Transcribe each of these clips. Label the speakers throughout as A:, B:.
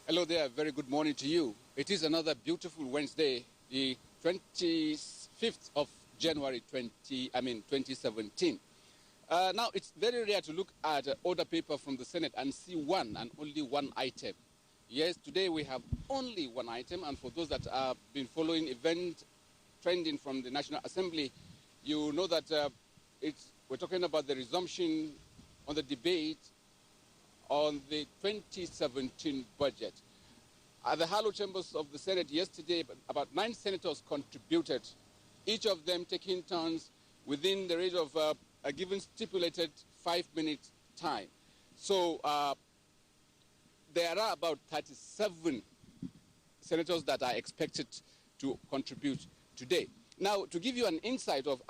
A: Hello there, very good morning to you. It is another beautiful Wednesday, the 25th of January 2017. Now, it's very rare to look at order paper from the Senate and see one and only one item. Yes, today we have only one item, and for those that have been following event trending from the National Assembly, you know that we're talking about the resumption on the debate on the 2017 budget. At the Harlow chambers of the Senate yesterday, about 9 senators contributed, each of them taking turns within the range of a given stipulated 5-minute time. So there are about 37 senators that are expected to contribute today. Now, to give you an insight of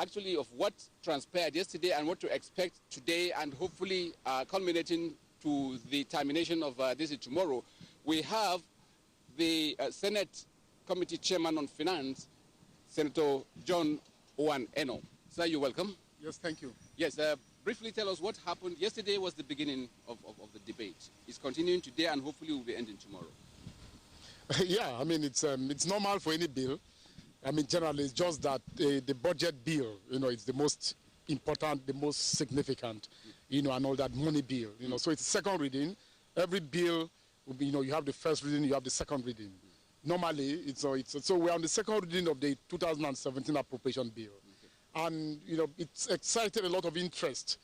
A: what transpired yesterday and what to expect today, and hopefully culminating to the termination of this tomorrow, we have the Senate Committee Chairman on Finance, Senator John Owen Eno. Sir, you're welcome.
B: Yes, thank you.
A: Yes, briefly tell us what happened. Yesterday was the beginning of the debate. It's continuing today and hopefully will be ending tomorrow.
B: Yeah, I mean, it's normal for any bill. I mean, generally, it's just that the budget bill, it's the most important, the most significant, and all that money bill, So it's second reading. Every bill will be, you have the first reading, you have the second reading. Normally, so we're on the second reading of the 2017 appropriation bill. Okay. And, it's excited a lot of interest,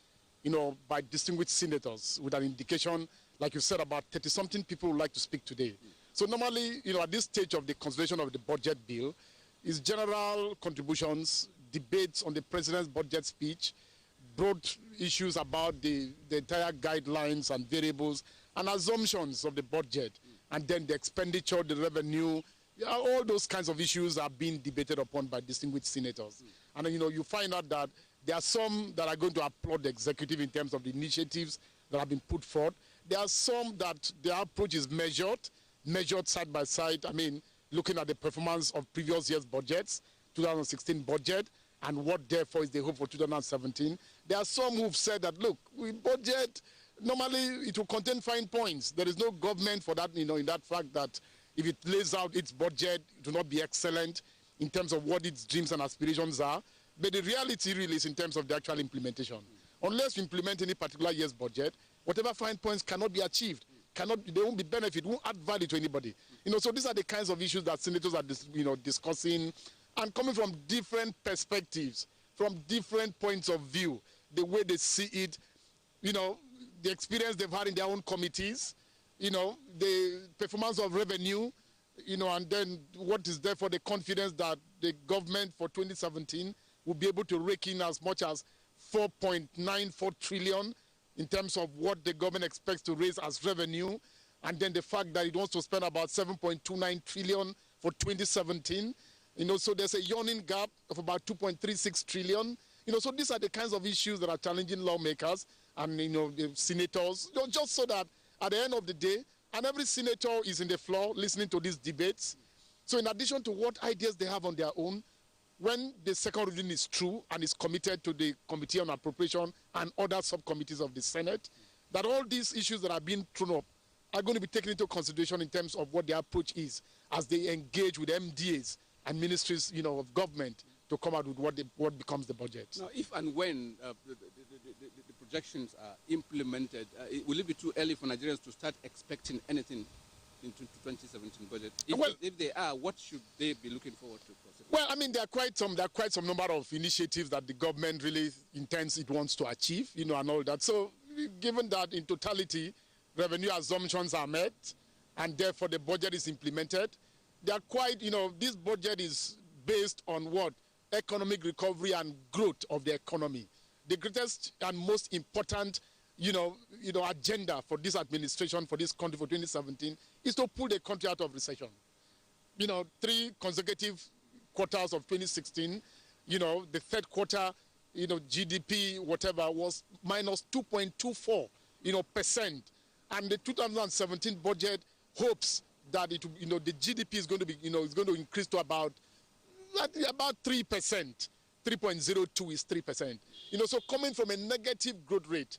B: by distinguished senators with an indication, like you said, about 30-something people would like to speak today. So normally, at this stage of the consideration of the budget bill, is general contributions, debates on the president's budget speech, broad issues about the entire guidelines and variables and assumptions of the budget, and then the expenditure, the revenue, all those kinds of issues are being debated upon by distinguished senators. And you find out that there are some that are going to applaud the executive in terms of the initiatives that have been put forth. There are some that their approach is measured side by side. I mean, looking at the performance of previous year's budgets, 2016 budget, and what therefore is the hope for 2017. There are some who've said that, look, we budget, normally it will contain fine points. There is no government for that, in that fact that if it lays out its budget, it will not be excellent in terms of what its dreams and aspirations are. But the reality really is in terms of the actual implementation. Unless you implement any particular year's budget, whatever fine points cannot be achieved. They won't be benefit, won't add value to anybody. So these are the kinds of issues that senators are discussing, and coming from different perspectives, from different points of view, the way they see it, the experience they've had in their own committees, the performance of revenue, and then what is therefore the confidence that the government for 2017 will be able to rake in as much as 4.94 trillion in terms of what the government expects to raise as revenue, and then the fact that it wants to spend about 7.29 trillion for 2017. So there's a yawning gap of about 2.36 trillion. So these are the kinds of issues that are challenging lawmakers and, the senators, just so that at the end of the day, and every senator is in the floor listening to these debates. So in addition to what ideas they have on their own, when the second reading is through and is committed to the Committee on Appropriation and other subcommittees of the Senate, that all these issues that are being thrown up are going to be taken into consideration in terms of what their approach is as they engage with MDAs and ministries, of government to come out with what becomes the budget.
A: Now, if and when the projections are implemented, will it be too early for Nigerians to start expecting anything in 2017 budget? If they are, what should they be looking forward to?
B: Well, I mean, there are quite some number of initiatives that the government really intends it wants to achieve, and all that. So, given that in totality, revenue assumptions are met, and therefore the budget is implemented, they are quite, this budget is based on what? Economic recovery and growth of the economy. The greatest and most important, agenda for this administration, for this country for 2017 is to pull the country out of recession. 3 consecutive quarters of 2016, the third quarter, GDP, whatever, was minus 2.24%. And the 2017 budget hopes that the GDP is going to be, is going to increase to about 3%. 3.02 is 3%. So coming from a negative growth rate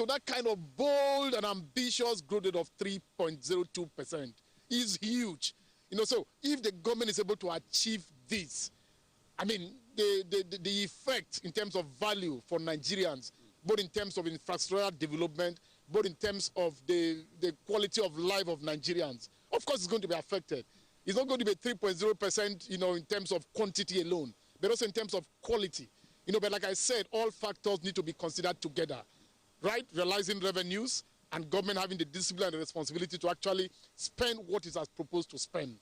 B: to that kind of bold and ambitious growth rate of 3.02% is huge. So if the government is able to achieve this, I mean, the effect in terms of value for Nigerians, both in terms of infrastructural development, both in terms of the quality of life of Nigerians, of course it's going to be affected. It's not going to be 3.0%, in terms of quantity alone, but also in terms of quality. But like I said, all factors need to be considered together, right? Realizing revenues and government having the discipline and the responsibility to actually spend what it has proposed to spend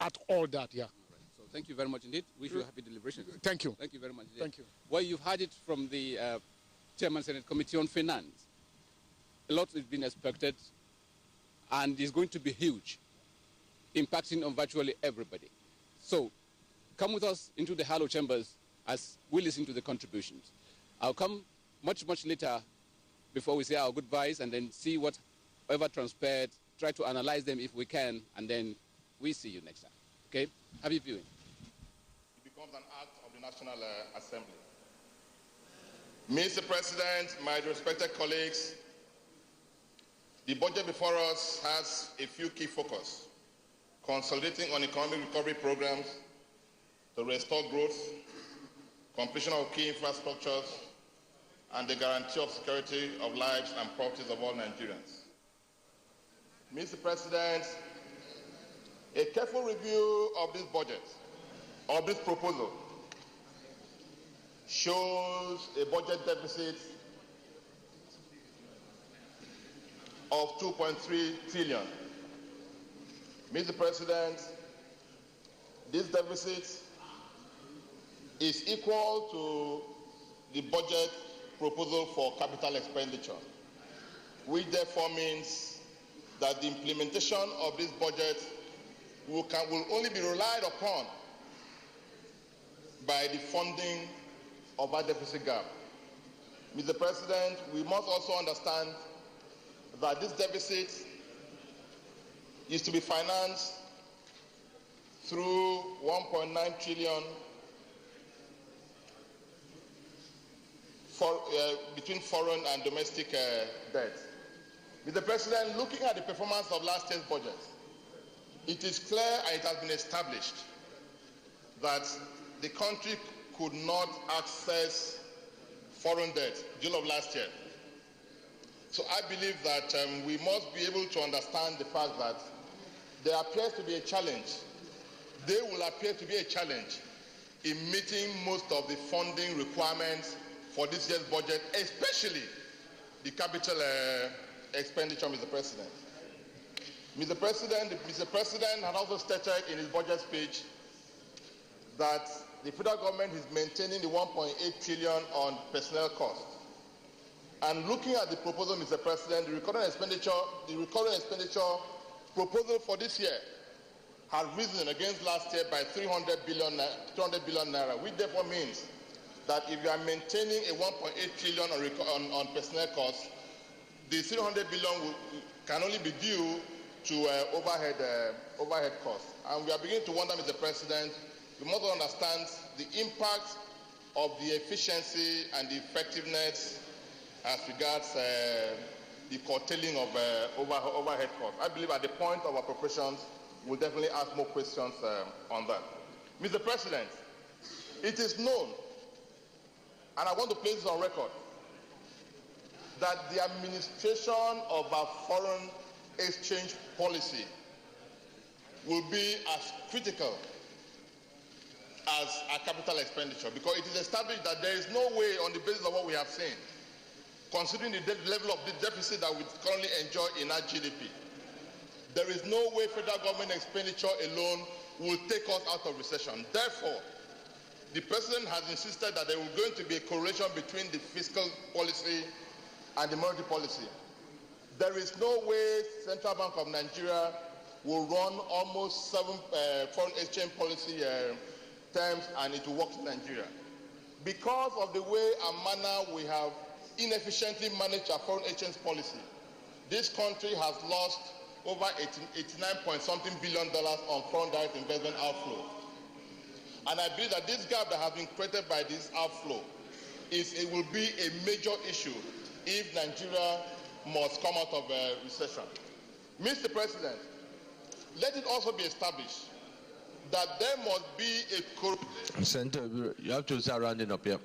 B: at all that, yeah.
A: So thank you very much indeed. Wish you happy deliberations.
B: Thank you.
A: Thank you very much indeed.
B: Thank you.
A: Well, you've heard it from the Chairman Senate Committee on Finance. A lot is being expected, and it's going to be huge, impacting on virtually everybody. So come with us into the Halo chambers as we listen to the contributions. I'll come much, much later before we say our goodbyes and then see whatever transpired, try to analyze them if we can, and then we see you next time. Okay? Happy viewing.
C: It becomes an act of the National Assembly. Mr. President, my respected colleagues, the budget before us has a few key focus: consolidating on economic recovery programs to restore growth, completion of key infrastructures, and the guarantee of security of lives and properties of all Nigerians. Mr. President, a careful review of this budget, of this proposal, shows a budget deficit of 2.3 trillion. Mr. President, this deficit is equal to the budget proposal for capital expenditure, which therefore means that the implementation of this budget will only be relied upon by the funding of our deficit gap. Mr. President, we must also understand that this deficit is to be financed through 1.9 trillion between foreign and domestic debt. Mr. President, looking at the performance of last year's budget, it is clear and it has been established that the country could not access foreign debt June of last year. So I believe that we must be able to understand the fact that there appears to be a challenge. There will appear to be a challenge in meeting most of the funding requirements for this year's budget, especially the capital expenditure, Mr. President. Mr. President had also stated in his budget speech that the federal government is maintaining the 1.8 trillion on personnel costs. And looking at the proposal, Mr. President, the recurring expenditure proposal for this year has risen against last year by 300 billion naira, which therefore means that if you are maintaining a 1.8 trillion on personnel costs, the 300 billion can only be due to overhead costs. And we are beginning to wonder, Mr. President, we must understand the impact of the efficiency and the effectiveness as regards the curtailing of overhead costs. I believe at the point of appropriations, we'll definitely ask more questions on that. Mr. President, it is known, and I want to place this on record, that the administration of our foreign exchange policy will be as critical as our capital expenditure, because it is established that there is no way, on the basis of what we have seen, considering the level of the deficit that we currently enjoy in our GDP, there is no way federal government expenditure alone will take us out of recession. Therefore, the President has insisted that there will going to be a correlation between the fiscal policy and the monetary policy. There is no way Central Bank of Nigeria will run almost 7 foreign exchange policy terms and it will work in Nigeria. Because of the way and manner we have inefficiently managed our foreign exchange policy, this country has lost over 89-point-something billion on foreign direct investment outflow. And I believe that this gap that has been created by this outflow it will be a major issue if Nigeria must come out of a recession. Mr. President, let it also be established that there must be a
D: Senator, you have to start rounding up here.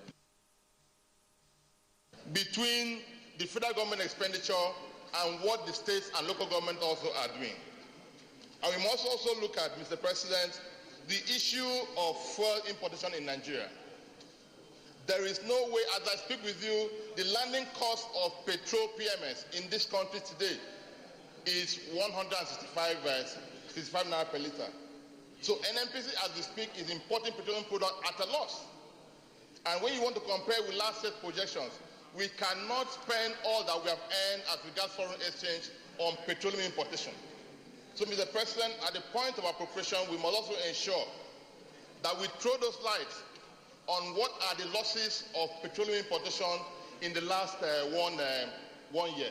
C: Between the federal government expenditure and what the states and local government also are doing. And we must also look at, Mr. President, the issue of fuel importation in Nigeria. There is no way, as I speak with you, the landing cost of petrol PMS in this country today is 165 naira per liter. So NNPC, as we speak, is importing petroleum product at a loss. And when you want to compare with last year's projections, we cannot spend all that we have earned as regards foreign exchange on petroleum importation. So, Mr. President, at the point of appropriation, we must also ensure that we throw those lights on what are the losses of petroleum importation in the last 1 year.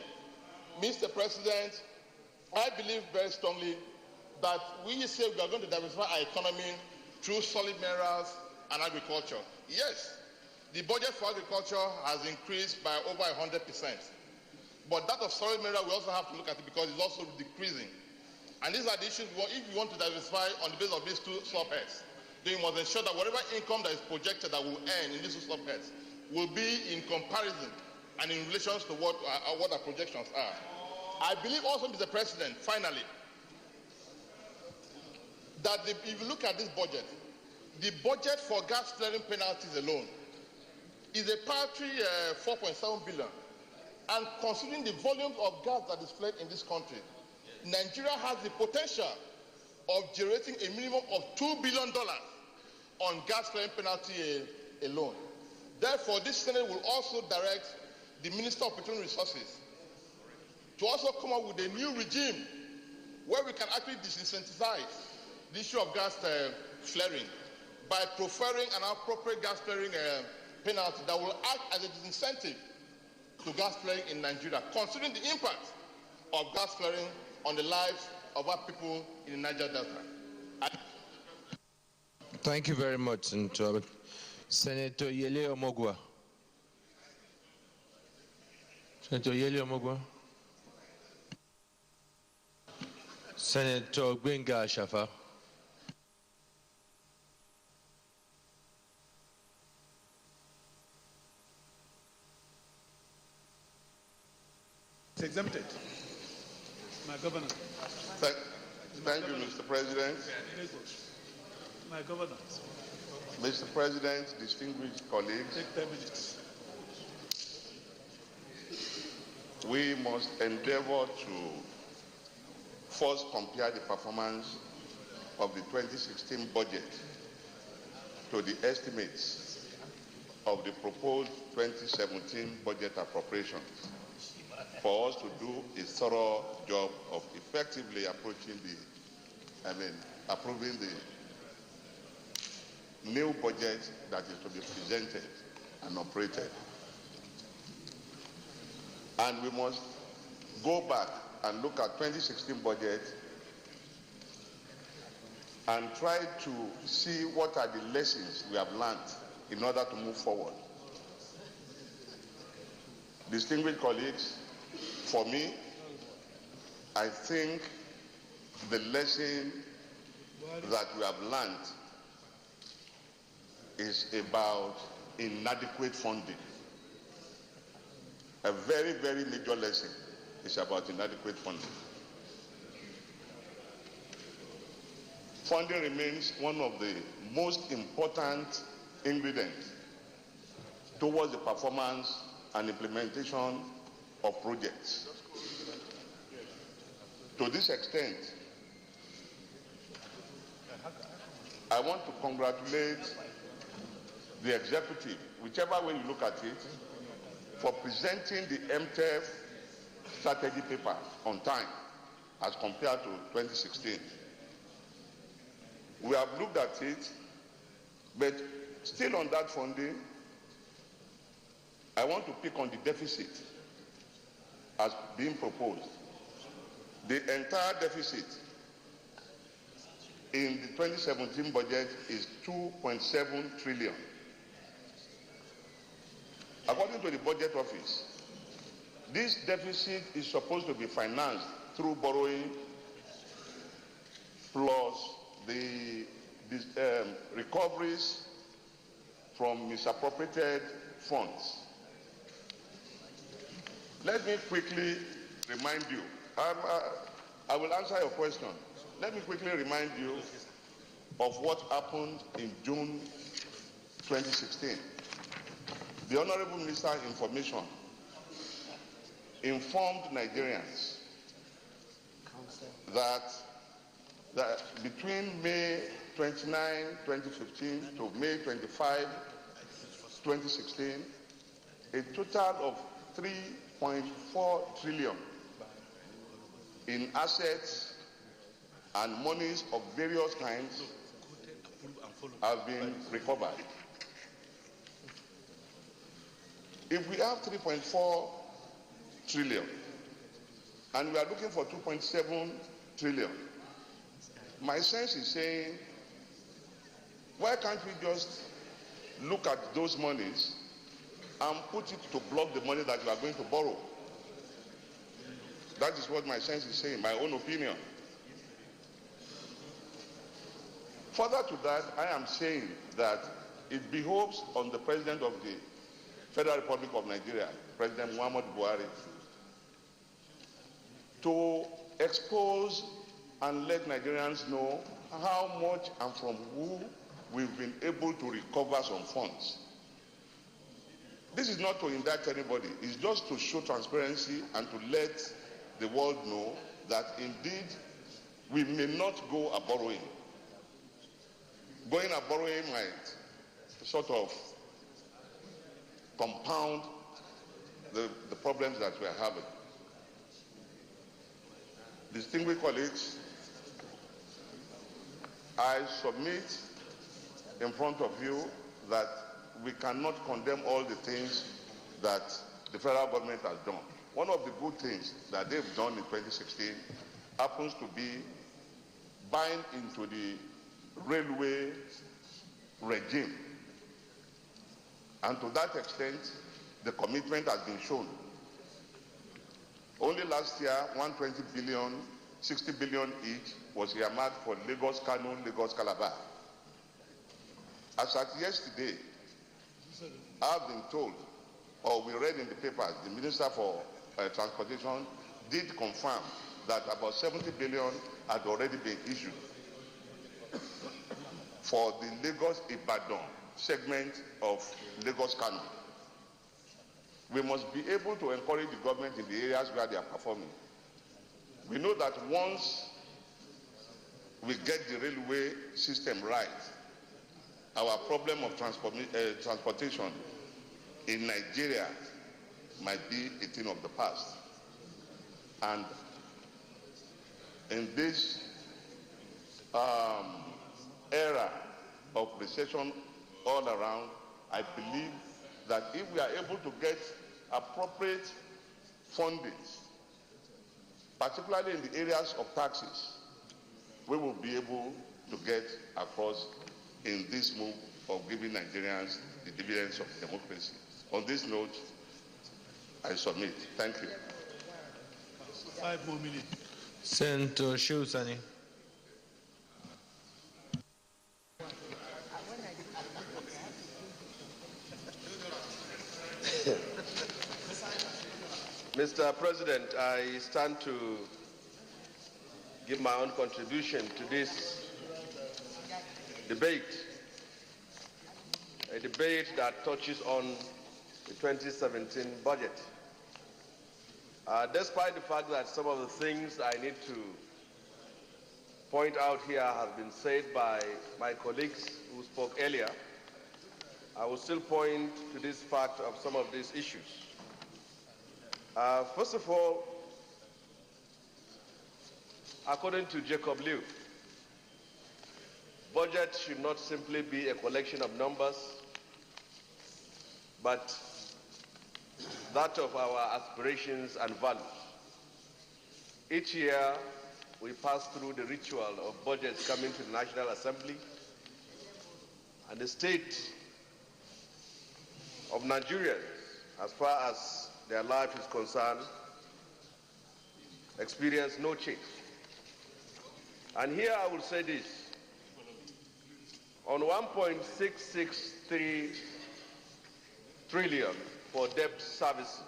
C: Mr. President, I believe very strongly that we say we are going to diversify our economy through solid minerals and agriculture. Yes, the budget for agriculture has increased by over 100%. But that of solid mineral, we also have to look at it because it's also decreasing. And these are the issues if you want to diversify on the basis of these two subheads. Then you must ensure that whatever income that is projected that will earn in these two subheads will be in comparison and in relation to what our projections are. I believe also, Mr. President, finally, that if you look at this budget, the budget for gas flaring penalties alone is a paltry 4.7 billion. And considering the volumes of gas that is flared in this country, Nigeria has the potential of generating a minimum of $2 billion on gas flaring penalty alone. Therefore, this Senate will also direct the Minister of Petroleum Resources to also come up with a new regime where we can actually disincentivize the issue of gas flaring by preferring an appropriate gas flaring penalty that will act as a disincentive to gas flaring in Nigeria, considering the impact of gas flaring on the lives of our people in the Niger Delta.
D: Thank you very much, Senator. Senator Yele Omogwa. Senator Yele Omogwa. Senator Gbenga Shafa.
E: It's exempted. My governor.
C: Thank you, Mr. President.
E: My governance.
C: Mr. President, distinguished colleagues,
E: Take 10 minutes.
C: we must endeavor to first compare the performance of the 2016 budget to the estimates of the proposed 2017 budget appropriations for us to do a thorough job of effectively approving the new budget that is to be presented and operated. And we must go back and look at 2016 budget and try to see what are the lessons we have learned in order to move forward. Distinguished colleagues, for me, I think the lesson that we have learned is about inadequate funding. A very, very major lesson is about inadequate funding. Funding remains one of the most important ingredients towards the performance and implementation of projects. To this extent, I want to congratulate the executive, whichever way you look at it, for presenting the MTF strategy paper on time as compared to 2016. We have looked at it, but still on that funding, I want to pick on the deficit as being proposed. The entire deficit in the 2017 budget is 2.7 trillion. According to the budget office, This deficit is supposed to be financed through borrowing plus the recoveries from misappropriated funds. Let me quickly remind you, I will answer your question. Let me quickly remind you of what happened in June 2016. The Honorable Minister of Information informed Nigerians that between May 29, 2015 to May 25, 2016, a total of 3.4 trillion in assets and monies of various kinds have been recovered. If we have 3.4 trillion and we are looking for 2.7 trillion, my sense is saying, why can't we just look at those monies and put it to block the money that we are going to borrow? That is what my sense is saying, my own opinion. Further to that, I am saying that it behoves on the President of the Federal Republic of Nigeria, President Muhammadu Buhari, to expose and let Nigerians know how much and from who we've been able to recover some funds. This is not to indict anybody, it's just to show transparency and to let the world know that indeed we may not go a borrowing. Going a borrowing might sort of compound the problems that we are having. Distinguished colleagues, I submit in front of you that we cannot condemn all the things that the federal government has done. One of the good things that they've done in 2016 happens to be buying into the railway regime. And to that extent, the commitment has been shown. Only last year, 120 billion, 60 billion each was earmarked for Lagos Kano, Lagos Calabar. As at yesterday, I've been told, or we read in the papers, the Minister for Transportation did confirm that about 70 billion had already been issued for the Lagos-Ibadan segment of Lagos Kano. We must be able to encourage the government in the areas where they are performing. We know that once we get the railway system right, our problem of transportation in Nigeria might be a thing of the past. And in this era of recession all around, I believe that if we are able to get appropriate fundings, particularly in the areas of taxes, we will be able to get across in this move of giving Nigerians the dividends of democracy. On this note, I submit. Thank you.
E: 5 more minutes.
D: Senator Shusani.
F: Mr. President, I stand to give my own contribution to this debate, a debate that touches on the 2017 budget. Despite the fact that some of the things I need to point out here have been said by my colleagues who spoke earlier, I will still point to this fact of some of these issues. First of all, according to Jacob Liu, budget should not simply be a collection of numbers, but that of our aspirations and values. Each year, we pass through the ritual of budgets coming to the National Assembly, and the state of Nigeria, as far as their life is concerned, experience no change. And here I will say this. On 1.663 trillion for debt service,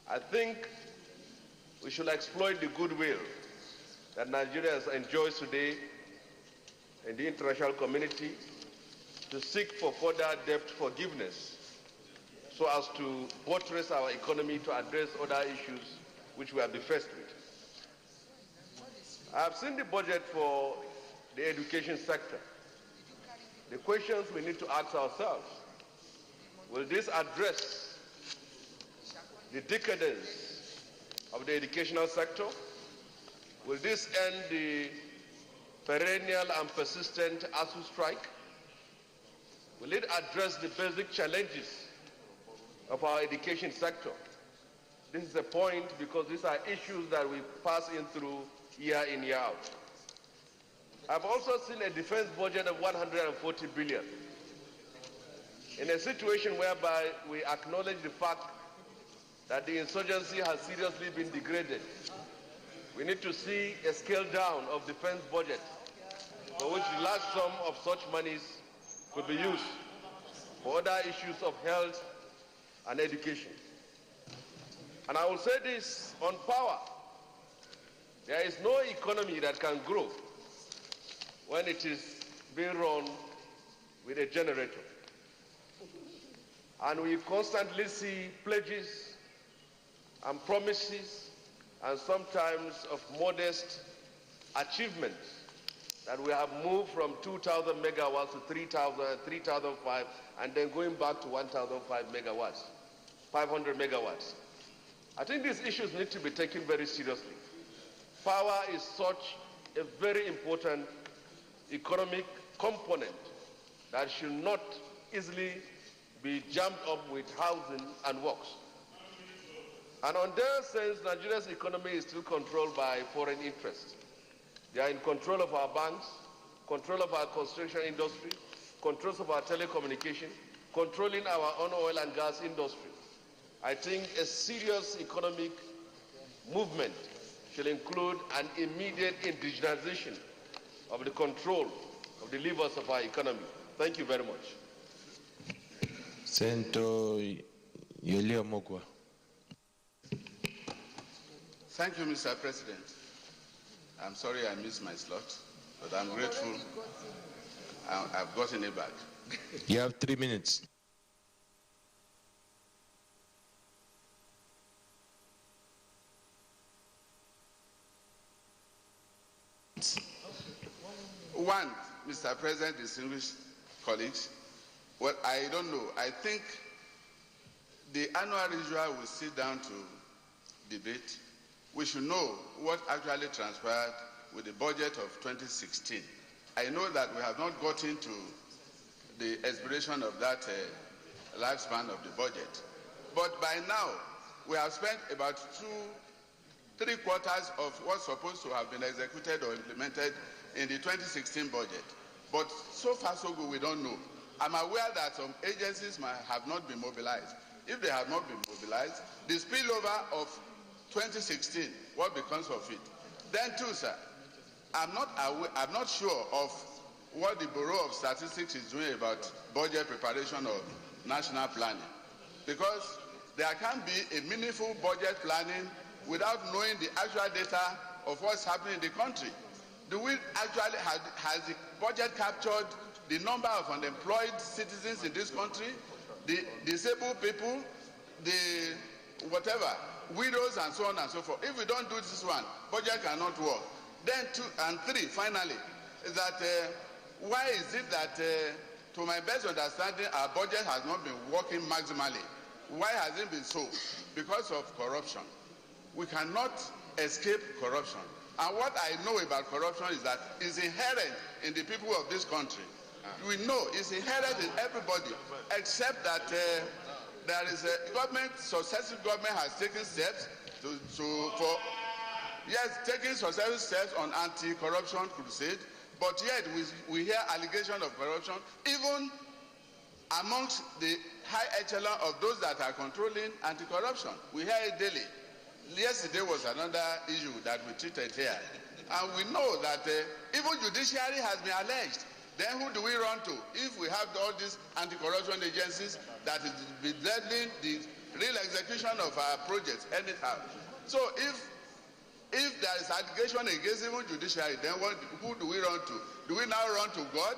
F: I think we should exploit the goodwill that Nigeria enjoys today in the international community to seek for further debt forgiveness so as to buttress our economy to address other issues which we are faced with. I have seen the budget for the education sector. The questions we need to ask ourselves: will this address the decadence of the educational sector? Will this end the perennial and persistent ASU strike? Will it address the basic challenges of our education sector? This is a point because these are issues that we pass in through year in, year out. I've also seen a defense budget of 140 billion. In a situation whereby we acknowledge the fact that the insurgency has seriously been degraded, we need to see a scale down of defense budget for which the large sum of such monies could be used for other issues of health and education. And I will say this on power: there is no economy that can grow when it is being run with a generator. And we constantly see pledges and promises and sometimes of modest achievements that we have moved from 2,000 megawatts to 3,000, 3,005, and then going back to 1,005 megawatts, 500 megawatts. I think these issues need to be taken very seriously. Power is such a very important economic component that should not easily be jammed up with housing and works. And on their sense, Nigeria's economy is still controlled by foreign interests. They are in control of our banks, control of our construction industry, control of our telecommunication, controlling our own oil and gas industry. I think a serious economic movement should include an immediate indigenization of the control of the levers of our economy. Thank you very much.
D: Senator Yele Omogwa.
G: Thank you, Mr. President. I'm sorry I missed my slot, but I'm grateful I've gotten it back.
D: You have 3 minutes.
G: One, Mr. President, distinguished colleagues, well, I don't know. I think the annual ritual will sit down to debate. We should know what actually transpired with the budget of 2016. I know that we have not gotten to the expiration of that lifespan of the budget. But by now, we have spent about 3 quarters of what's supposed to have been executed or implemented in the 2016 budget. But so far so good, we don't know. I'm aware that some agencies might have not been mobilized. If they have not been mobilized, the spillover of 2016, what becomes of it? Then too, sir, I'm not sure of what the Bureau of Statistics is doing about budget preparation or national planning. Because there can't be a meaningful budget planning without knowing the actual data of what's happening in the country. Do we actually, has the budget captured the number of unemployed citizens in this country, the disabled people, the whatever, widows and so on and so forth? If we don't do this one, budget cannot work. Then 2 and 3, finally, is that why is it that, to my best understanding, our budget has not been working maximally? Why has it been so? Because of corruption. We cannot escape corruption. And what I know about corruption is that it's inherent in the people of this country. We know it's inherent in everybody, except that there is a government, successive government has taken steps taking successive steps on anti-corruption crusade, but yet we hear allegations of corruption even amongst the high echelon of those that are controlling anti-corruption. We hear it daily. Yesterday was another issue that we treated here. And we know that even judiciary has been alleged. Then who do we run to? If we have all these anti-corruption agencies that is bedeving the real execution of our projects anyhow. So if there is allegation against even judiciary, then who do we run to? Do we now run to God?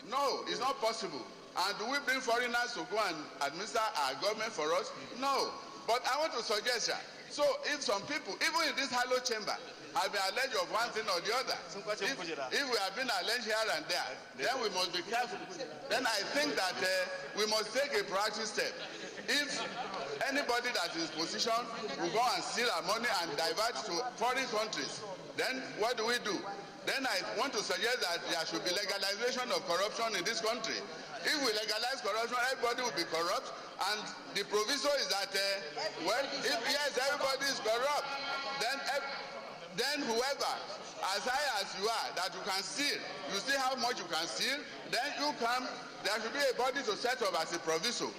G: No, it's not possible. And do we bring foreigners to go and administer our government for us? No. But I want to suggest that. So if some people, even in this hollow chamber, have been alleged of one thing or the other, if we have been alleged here and there, then we must be careful. Then I think that we must take a proactive step. If anybody that is in position will go and steal our money and divert to foreign countries, then what do we do? Then I want to suggest that there should be legalization of corruption in this country. If we legalize corruption, everybody will be corrupt. And the proviso is that, if yes, everybody is corrupt, then whoever, as high as you are, that you can steal, you see how much you can steal, then you come, there should be a body to set up as a proviso.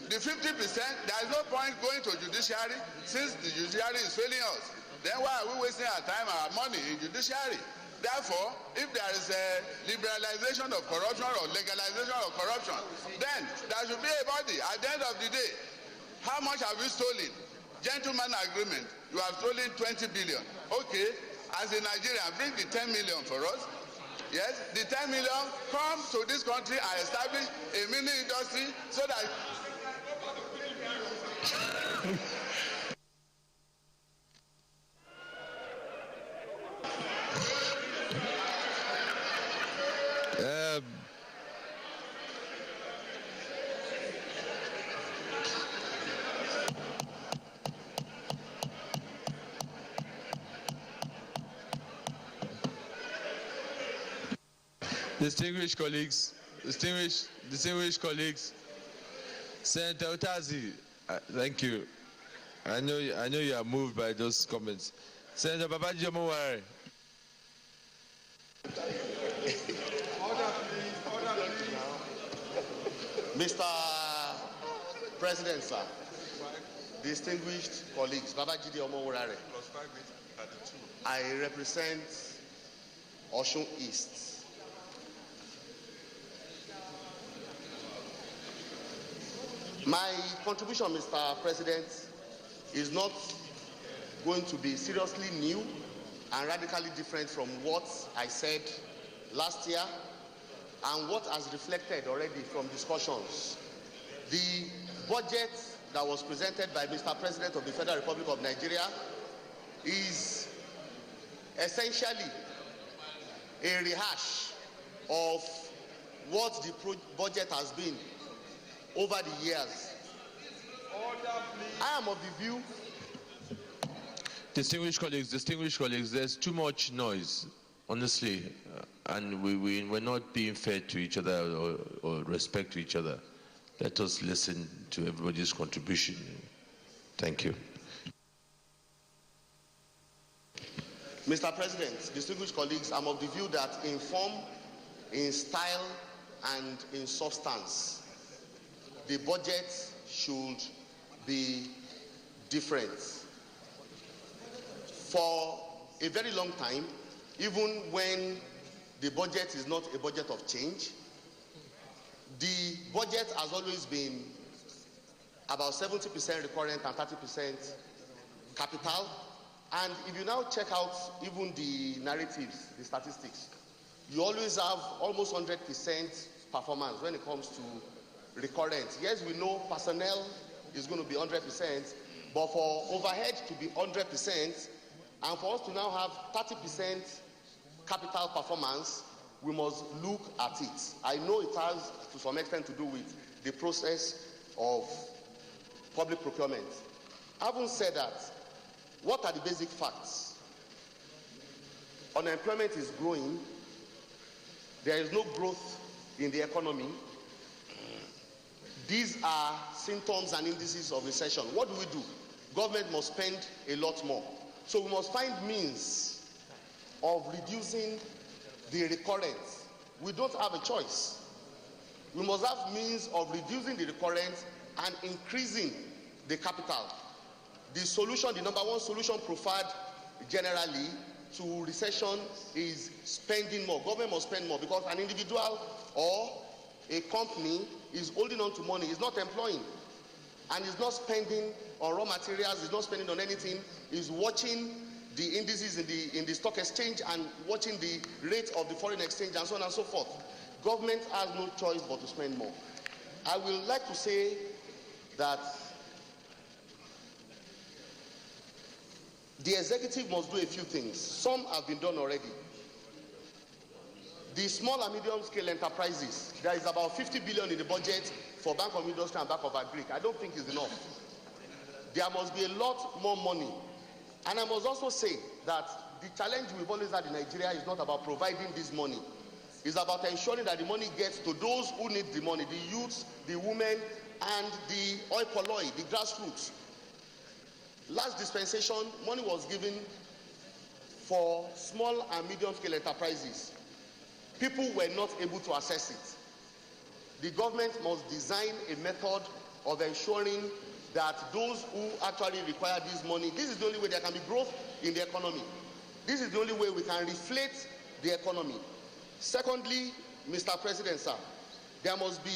G: The 50%, there is no point going to judiciary since the judiciary is failing us. Then why are we wasting our time, our money in judiciary? Therefore, if there is a liberalization of corruption or legalization of corruption, then there should be a body at the end of the day. How much have you stolen? Gentleman agreement, you have stolen 20 billion. Okay, as a Nigerian, bring the 10 million for us. Yes, the 10 million come to this country and establish a mini industry so that
D: distinguished colleagues, Senator Otazi, thank you. I know you are moved by those comments. Senator Babaji Omoware.
H: Mr. President, sir, distinguished colleagues, Babajide Omoware, I represent Osun East. My contribution, Mr. President, is not going to be seriously new and radically different from what I said last year and what has reflected already from discussions. The budget that was presented by Mr. President of the Federal Republic of Nigeria is essentially a rehash of what the budget has been over the years. I am of the view.
D: Distinguished colleagues, there's too much noise, honestly, and we're not being fair to each other or respect to each other. Let us listen to everybody's contribution. Thank you.
H: Mr. President, distinguished colleagues, I'm of the view that in form, in style, and in substance, the budget should be different. For a very long time, even when the budget is not a budget of change, the budget has always been about 70% recurrent and 30% capital. And if you now check out even the narratives, the statistics, you always have almost 100% performance when it comes to recurrent. Yes, we know personnel is going to be 100%, but for overhead to be 100%, and for us to now have 30% capital performance, we must look at it. I know it has to some extent to do with the process of public procurement. Having said that, what are the basic facts? Unemployment is growing. There is no growth in the economy. These are symptoms and indices of recession. What do we do? Government must spend a lot more. So we must find means of reducing the recurrence. We don't have a choice. We must have means of reducing the recurrence and increasing the capital. The solution, the number one solution preferred generally to recession is spending more. Government must spend more because an individual or a company is holding on to money, is not employing, and is not spending on raw materials, is not spending on anything, is watching the indices in the stock exchange and watching the rate of the foreign exchange and so on and so forth. Government has no choice but to spend more. I will like to say that the executive must do a few things. Some have been done already. The small and medium scale enterprises, there is about 50 billion in the budget for Bank of Industry and Bank of Agric. I don't think it's enough. There must be a lot more money. And I must also say that the challenge we've always had in Nigeria is not about providing this money. It's about ensuring that the money gets to those who need the money, the youths, the women, and the oi polloi, the grassroots. Last dispensation, money was given for small and medium scale enterprises. People were not able to access it. The government must design a method of ensuring that those who actually require this money, this is the only way there can be growth in the economy. This is the only way we can reflate the economy. Secondly, Mr. President, sir, there must be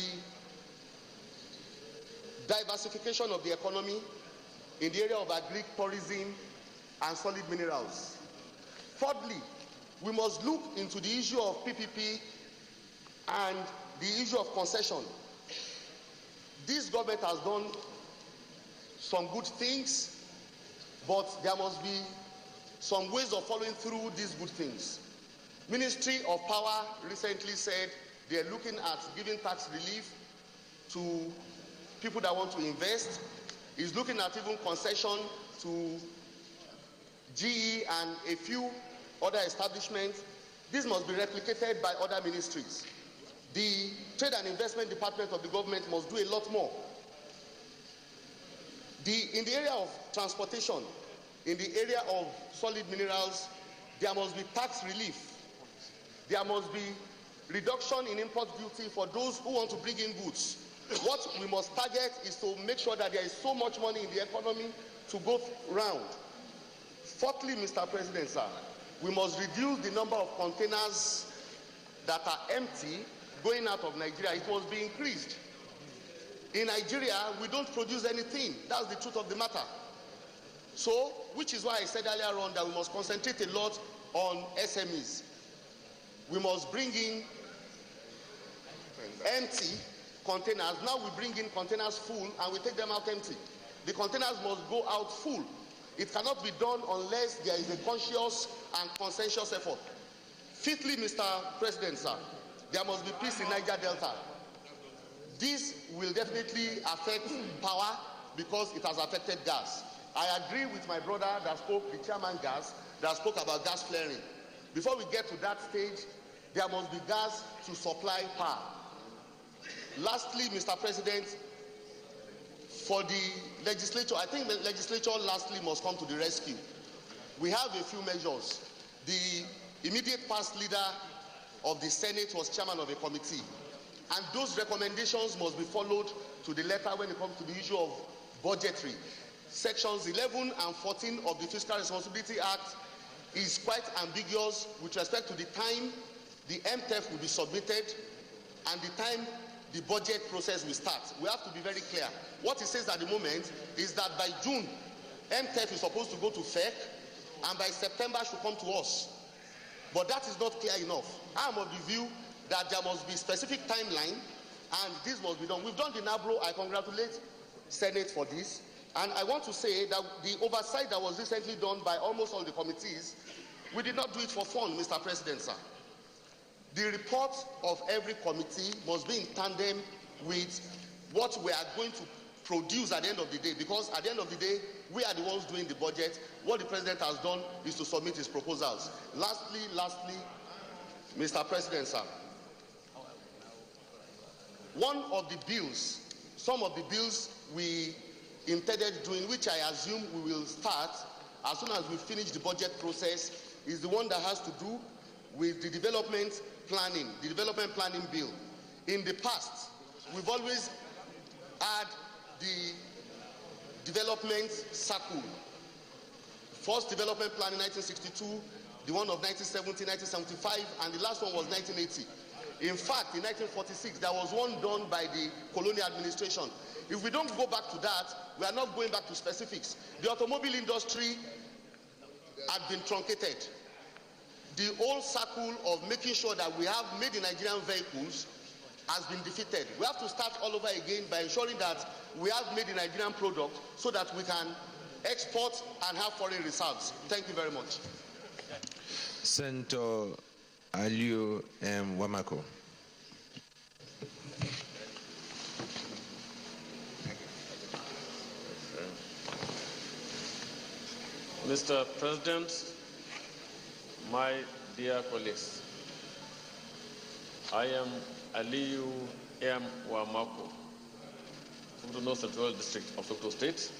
H: diversification of the economy in the area of agri, tourism, and solid minerals. Thirdly, we must look into the issue of PPP and the issue of concession. This government has done some good things, but there must be some ways of following through these good things. Ministry of Power recently said they're looking at giving tax relief to people that want to invest. Is looking at even concession to GE and a few other establishments. This must be replicated by other ministries. The Trade and Investment Department of the government must do a lot more. In the area of transportation, in the area of solid minerals, there must be tax relief. There must be reduction in import duty for those who want to bring in goods. What we must target is to make sure that there is so much money in the economy to go round. Fourthly, Mr. President, sir, we must reduce the number of containers that are empty going out of Nigeria. It must be increased. In Nigeria, we don't produce anything. That's the truth of the matter. So, which is why I said earlier on that we must concentrate a lot on SMEs. We must bring in empty containers. Now we bring in containers full and we take them out empty. The containers must go out full. It cannot be done unless there is a conscious and consensuous effort. Fifthly, Mr. President, sir, there must be peace in Niger Delta. This will definitely affect power because it has affected gas. I agree with my brother that spoke, the chairman gas, that spoke about gas flaring. Before we get to that stage, there must be gas to supply power. Lastly, Mr. President, for the legislature, I think the legislature lastly must come to the rescue. We have a few measures. The immediate past leader of the Senate was chairman of a committee. And those recommendations must be followed to the letter when it comes to the issue of budgetary. Sections 11 and 14 of the Fiscal Responsibility Act is quite ambiguous with respect to the time the MTEF will be submitted and the time the budget process will start. We have to be very clear. What it says at the moment is that by June, MTEF is supposed to go to FEC, and by September should come to us. But that is not clear enough. I am of the view that there must be a specific timeline, and this must be done. We've done the NABRO. I congratulate Senate for this. And I want to say that the oversight that was recently done by almost all the committees, we did not do it for fun, Mr. President, sir. The report of every committee must be in tandem with what we are going to produce at the end of the day, because at the end of the day, we are the ones doing the budget. What the president has done is to submit his proposals. Lastly, Mr. President, sir, one of the bills, some of the bills we intended doing, which I assume we will start as soon as we finish the budget process, is the one that has to do with the development planning bill. In the past, we've always had the development circle. First development plan in 1962, the one of 1970, 1975, and the last one was 1980. In fact, in 1946, there was one done by the colonial administration. If we don't go back to that, we are not going back to specifics. The automobile industry had been truncated. The whole circle of making sure that we have made in Nigerian vehicles has been defeated. We have to start all over again by ensuring that we have made in Nigerian product so that we can export and have foreign reserves. Thank you very much.
D: Senator Aliu M. Wamako.
I: Mr. President, my dear colleagues, I am Aliu M. Wamako from the North Central District of Sectoral State.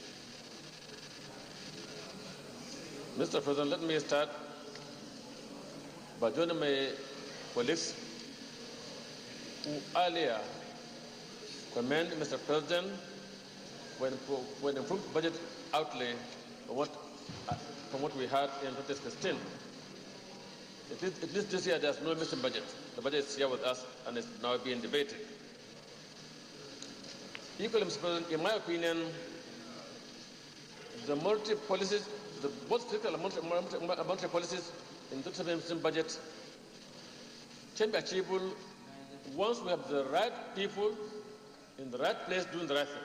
I: Mr. President, let me start by joining my colleagues who earlier commend Mr. President when improved budget outlay from what we had in 2016. At least this year there's no missing budget. The budget is here with us and is now being debated. Equally, Mr. President, in my opinion, the multi-policies, both fiscal and multi-policies in the 2017 budget can be achievable once we have the right people in the right place doing the right thing.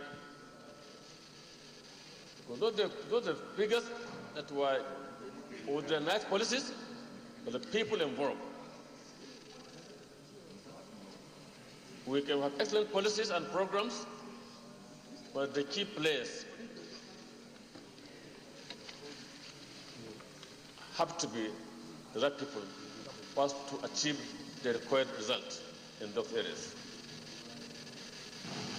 I: Because those are the figures that were with the nice policies, but the people involved. We can have excellent policies and programs, but the key players have to be the right people for us to achieve the required result in those areas.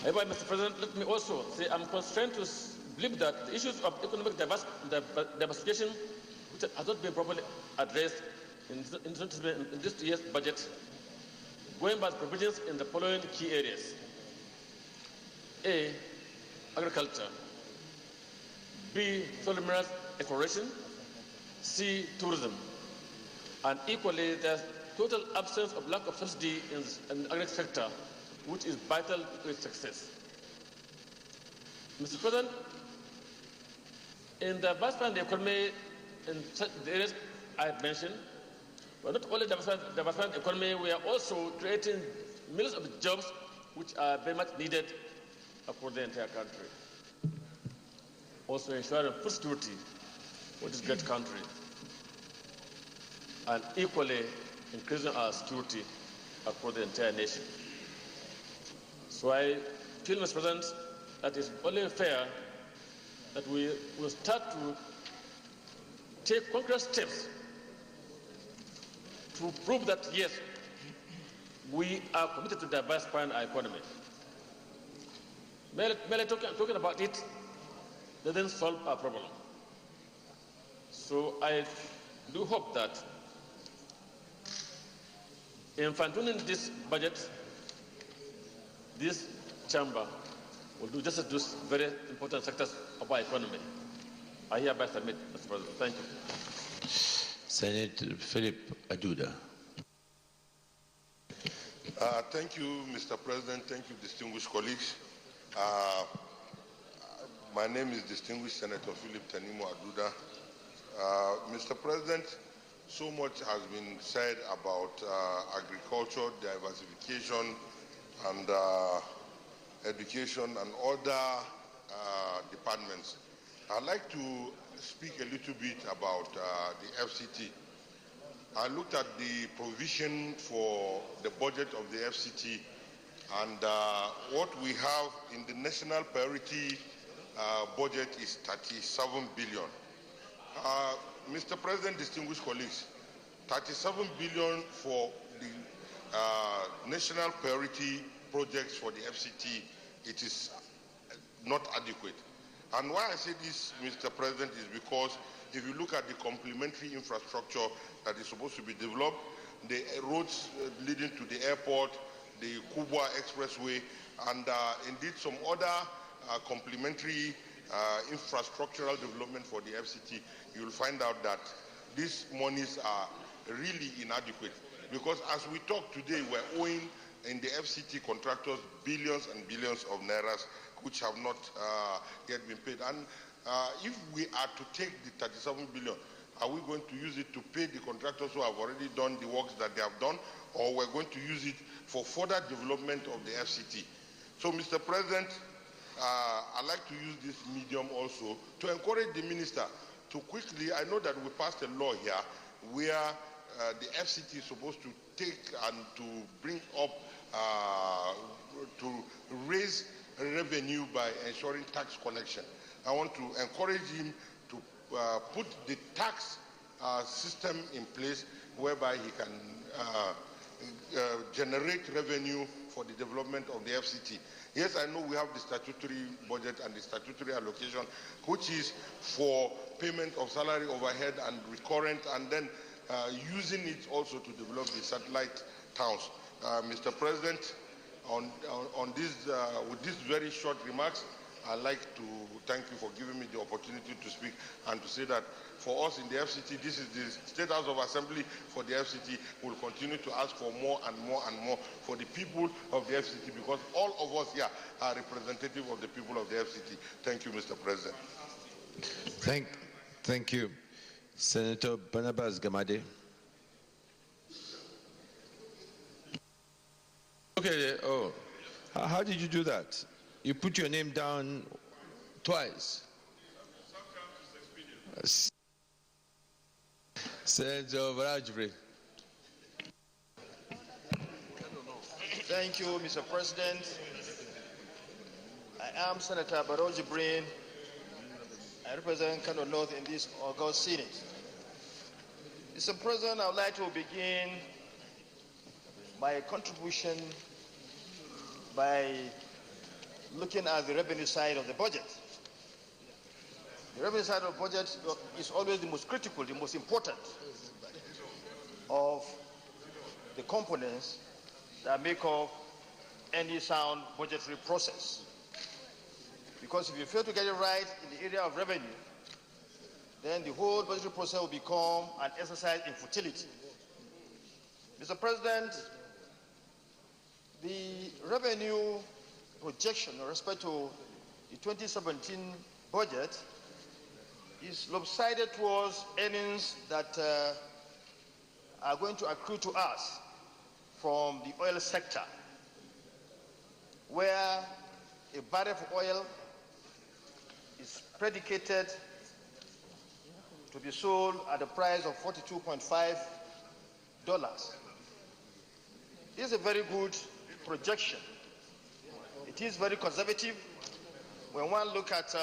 I: However, Mr. President, let me also say I'm constrained to believe that the issues of economic diversification, which has not been properly addressed in this year's budget, going by the provisions in the following key areas. A, agriculture. B, soil minerals exploration. C, tourism. And equally, there's total absence of lack of subsidy in the agri sector, which is vital to its success. Mr. President, in the diversifying the economy in the areas I have mentioned, but not only diversifying the economy, we are also creating millions of jobs which are very much needed for the entire country. Also ensuring food security for this great country, and equally increasing our security for the entire nation. So I feel, Mr. President, that it's only fair that we will start to take concrete steps to prove that, yes, we are committed to diversifying our economy. Merely talking about it doesn't solve our problem. So I do hope that in fine-tuning this budget, this chamber will do justice to those very important sectors of our economy. I hereby submit, Mr. President. Thank you.
D: Senator Philip Aduda.
J: Thank you, Mr. President. Thank you, distinguished colleagues. My name is distinguished Senator Philip Tanimo Aduda. Mr. President, so much has been said about agriculture, diversification, and education, and other departments. I'd like to speak a little bit about the FCT. I looked at the provision for the budget of the FCT, and what we have in the national priority budget is 37 billion. Mr. President, distinguished colleagues, 37 billion for the national priority projects for the FCT, it is not adequate. And why I say this, Mr. President, is because if you look at the complementary infrastructure that is supposed to be developed, the roads leading to the airport, the Kubwa Expressway, and indeed some other complementary infrastructural development for the FCT, you'll find out that these monies are really inadequate. Because as we talk today, we're owing in the FCT contractors billions and billions of nairas which have not yet been paid. And if we are to take the 37 billion, are we going to use it to pay the contractors who have already done the works that they have done, or we're going to use it for further development of the FCT? So, Mr. President, I'd like to use this medium also to encourage the minister to quickly, I know that we passed a law here where the FCT is supposed to take and to bring up, to raise revenue by ensuring tax collection. I want to encourage him to put the tax system in place whereby he can generate revenue for the development of the FCT. Yes, I know we have the statutory budget and the statutory allocation, which is for payment of salary overhead and recurrent, and then using it also to develop the satellite towns. Mr. President, on this, with these very short remarks, I'd like to thank you for giving me the opportunity to speak and to say that for us in the FCT, this is the State House of Assembly for the FCT. We'll continue to ask for more and more and more for the people of the FCT, because all of us here are representative of the people of the FCT. Thank you, Mr. President.
D: Thank you. Senator Barnabas Gamade. Okay, oh, how did you do that? You put your name down twice. Senator Varajbre.
K: Thank you, Mr. President. I am Senator Barrow Jibrin. I represent Kano North in this August Senate. Mr. President, I would like to begin my contribution by looking at the revenue side of the budget. The revenue side of the budget is always the most critical, the most important of the components that make up any sound budgetary process. Because if you fail to get it right in the area of revenue, then the whole budgetary process will become an exercise in futility. Mr. President, the revenue projection with respect to the 2017 budget is lopsided towards earnings that are going to accrue to us from the oil sector, where a barrel of oil is predicated to be sold at a price of $42.5. This is a very good projection. It is very conservative when one look at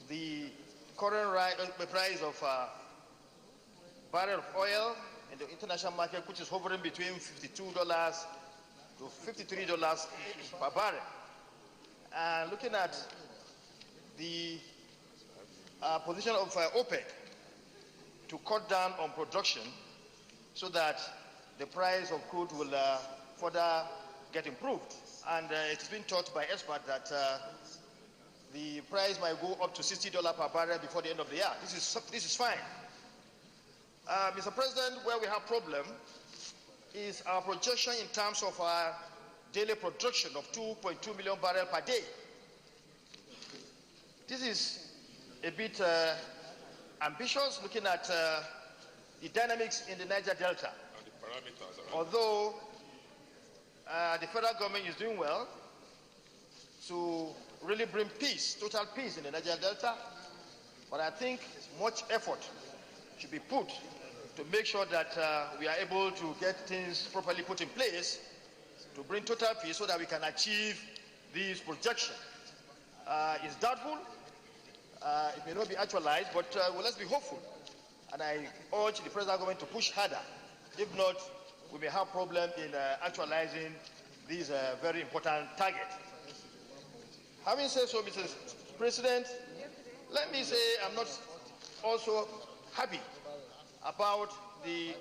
K: the current price of barrel of oil in the international market, which is hovering between $52 to $53 per barrel. And looking at the position of OPEC to cut down on production so that the price of crude will further get improved. And it's been taught by experts that the price might go up to $60 per barrel before the end of the year. This is fine. Mr. President, where we have problem is our projection in terms of our daily production of 2.2 million barrels per day. This is a bit ambitious, looking at the dynamics in the Niger Delta. And the parameters. Although the federal government is doing well to really bring peace, total peace in the Niger Delta, but I think much effort should be put to make sure that we are able to get things properly put in place to bring total peace so that we can achieve this projection. It's doubtful. It may not be actualized, but well, let's be hopeful. And I urge the present government to push harder. If not, we may have problem in actualizing these very important targets. Having said so, Mr. President, let me say I'm not also happy about the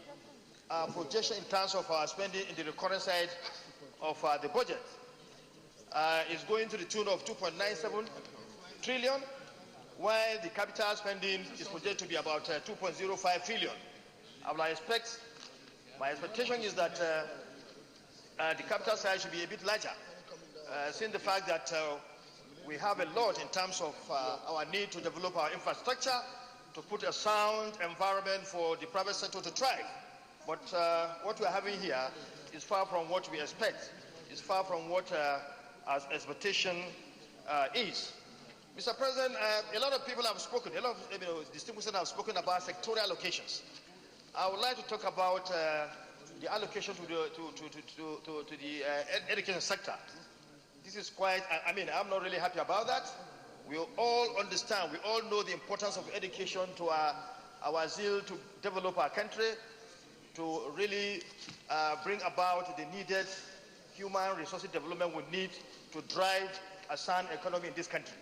K: projection in terms of our spending in the recurrent side of the budget. is going to the tune of 2.97 trillion, while the capital spending is projected to be about 2.05 trillion. My expectation is that the capital side should be a bit larger, seeing the fact that we have a lot in terms of our need to develop our infrastructure, to put a sound environment for the private sector to thrive. But what we are having here is far from what we expect. It's far from what our expectation is. Mr. President, a lot of people have spoken, a lot of distinguished have spoken about sectoral allocations. I would like to talk about the allocation to the education sector. This is quite, I'm not really happy about that. We all understand, we all know the importance of education to our zeal to develop our country, to really bring about the needed human resources development we need to drive a sound economy in this country.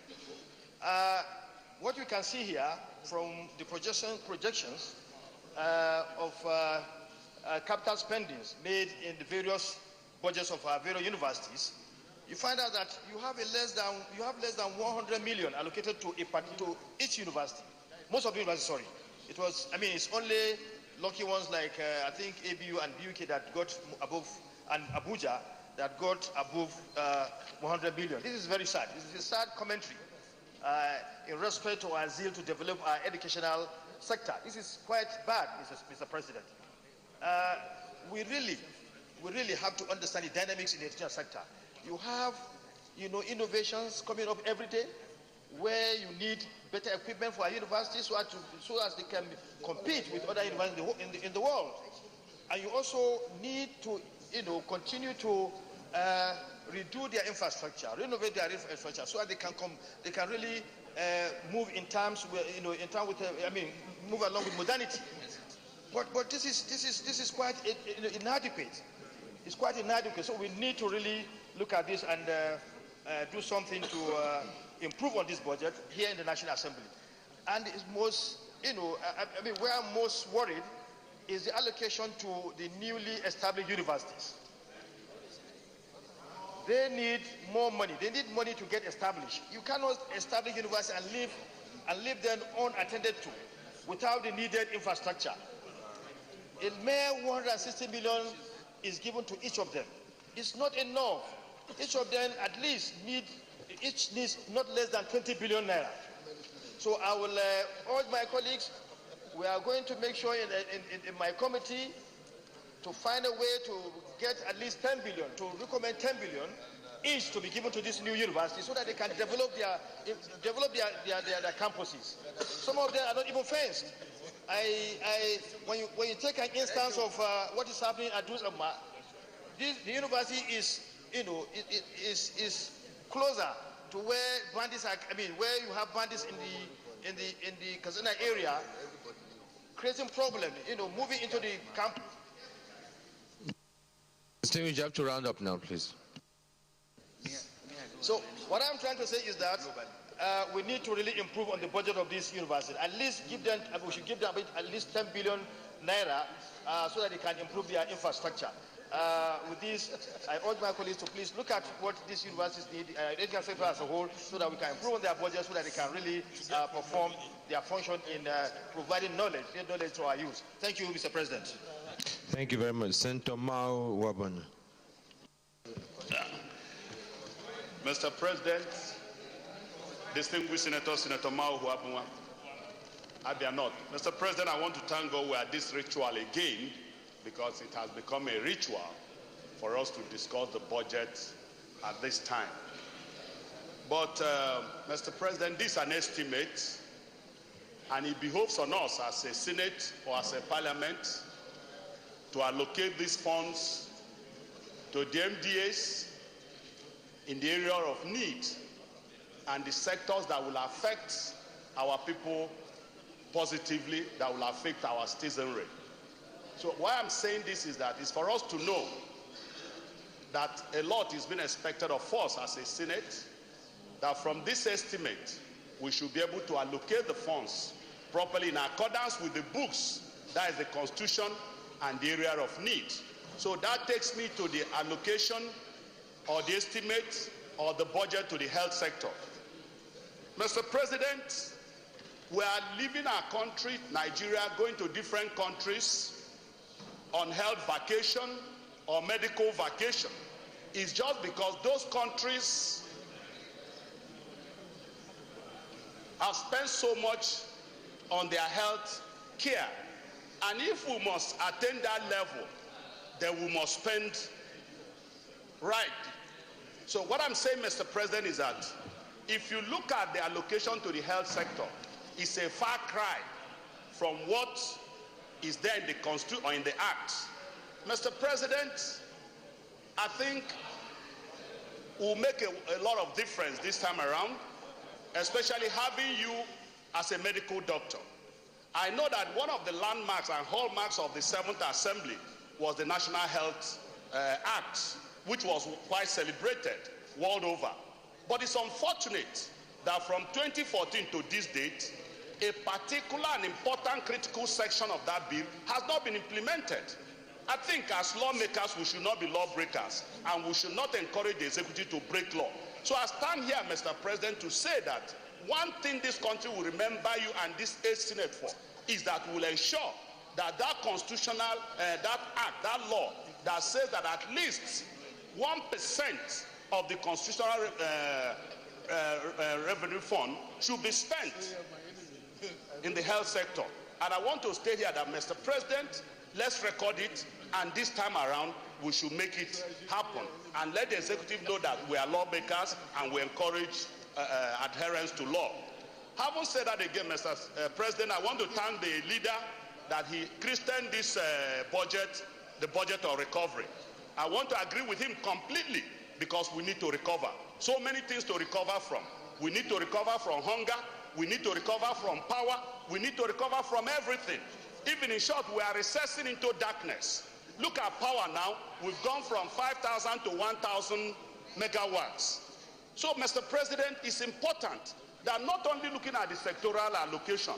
K: What we can see here from the projections of capital spendings made in the various budgets of our various universities, you find out that you have less than 100 million allocated to each university. Most of the universities, sorry. It's only lucky ones like I think ABU and BUK that got above, and Abuja that got above 100 million. This is very sad. This is a sad commentary in respect to our zeal to develop our educational sector. This is quite bad, Mr. President. We really have to understand the dynamics in the education sector. You have, innovations coming up every day where you need better equipment for our universities so as they can compete with other universities in the world. And you also need to, continue to redo their infrastructure, renovate their infrastructure so that they can really move in terms with, move along with modernity. But this is quite inadequate. It's quite inadequate. So we need to really look at this and do something to improve on this budget here in the National Assembly. And it's most, where I'm most worried is the allocation to the newly established universities. They need more money. They need money to get established. You cannot establish universities and leave them unattended to without the needed infrastructure. A mere 160 million is given to each of them. It's not enough. Each of them at least needs not less than 20 billion naira. So I will urge my colleagues, we are going to make sure in my committee to find a way to get at least 10 billion, to recommend 10 billion each to be given to this new university so that they can develop their campuses. Some of them are not even fenced. When you take an instance of what is happening at Dusama, the university is, is closer to where bandits are. Where you have bandits in the Kazana area, creating problem. Moving into the camp.
D: You have to round up now, please.
K: So what I'm trying to say is that we need to really improve on the budget of this university. At least give them, we should give them at least 10 billion naira so that they can improve their infrastructure. With this, I urge my colleagues to please look at what these universities need, education sector as a whole, so that we can improve on their budget, so that they can really perform their function in providing knowledge to our youth. Thank you, Mr. President.
D: Thank you very much. Senator Mao Wabana.
L: Mr. President, distinguished Senator Mao Wabana, Abia North. Mr. President, I want to thank God we are at this ritual again, because it has become a ritual for us to discuss the budget at this time. But, Mr. President, this is an estimate, and it behoves on us as a Senate or as a Parliament to allocate these funds to the MDAs in the area of need and the sectors that will affect our people positively, that will affect our citizenry. So why I'm saying this is that it's for us to know that a lot is being expected of us as a Senate, that from this estimate, we should be able to allocate the funds properly in accordance with the books, that is the Constitution and the area of need. So that takes me to the allocation or the estimate or the budget to the health sector. Mr. President, we are leaving our country, Nigeria, going to different countries on health vacation or medical vacation. It's just because those countries have spent so much on their health care. And if we must attain that level, then we must spend right. So what I'm saying, Mr. President, is that if you look at the allocation to the health sector, it's a far cry from what is there in the Constitution or in the Act. Mr. President, I think will make a lot of difference this time around, especially having you as a medical doctor. I know that one of the landmarks and hallmarks of the 7th Assembly was the National Health Act, which was quite celebrated world over. But it's unfortunate that from 2014 to this date, a particular and important critical section of that bill has not been implemented. I think as lawmakers, we should not be lawbreakers, and we should not encourage the executive to break law. So I stand here, Mr. President, to say that one thing this country will remember you and this 8th Senate for is that we will ensure that that constitutional, that act, that law that says that at least 1% of the constitutional revenue fund should be spent in the health sector. And I want to state here that, Mr. President, let's record it, and this time around we should make it happen. And let the executive know that we are lawmakers and we encourage adherence to law. Having said that again, Mr. President, I want to thank the leader that he christened this budget, the budget of recovery. I want to agree with him completely, because we need to recover. So many things to recover from. We need to recover from hunger. We need to recover from power. We need to recover from everything. Even in short, we are recessing into darkness. Look at power now. We've gone from 5,000 to 1,000 megawatts. So, Mr. President, it's important that not only looking at the sectoral allocation,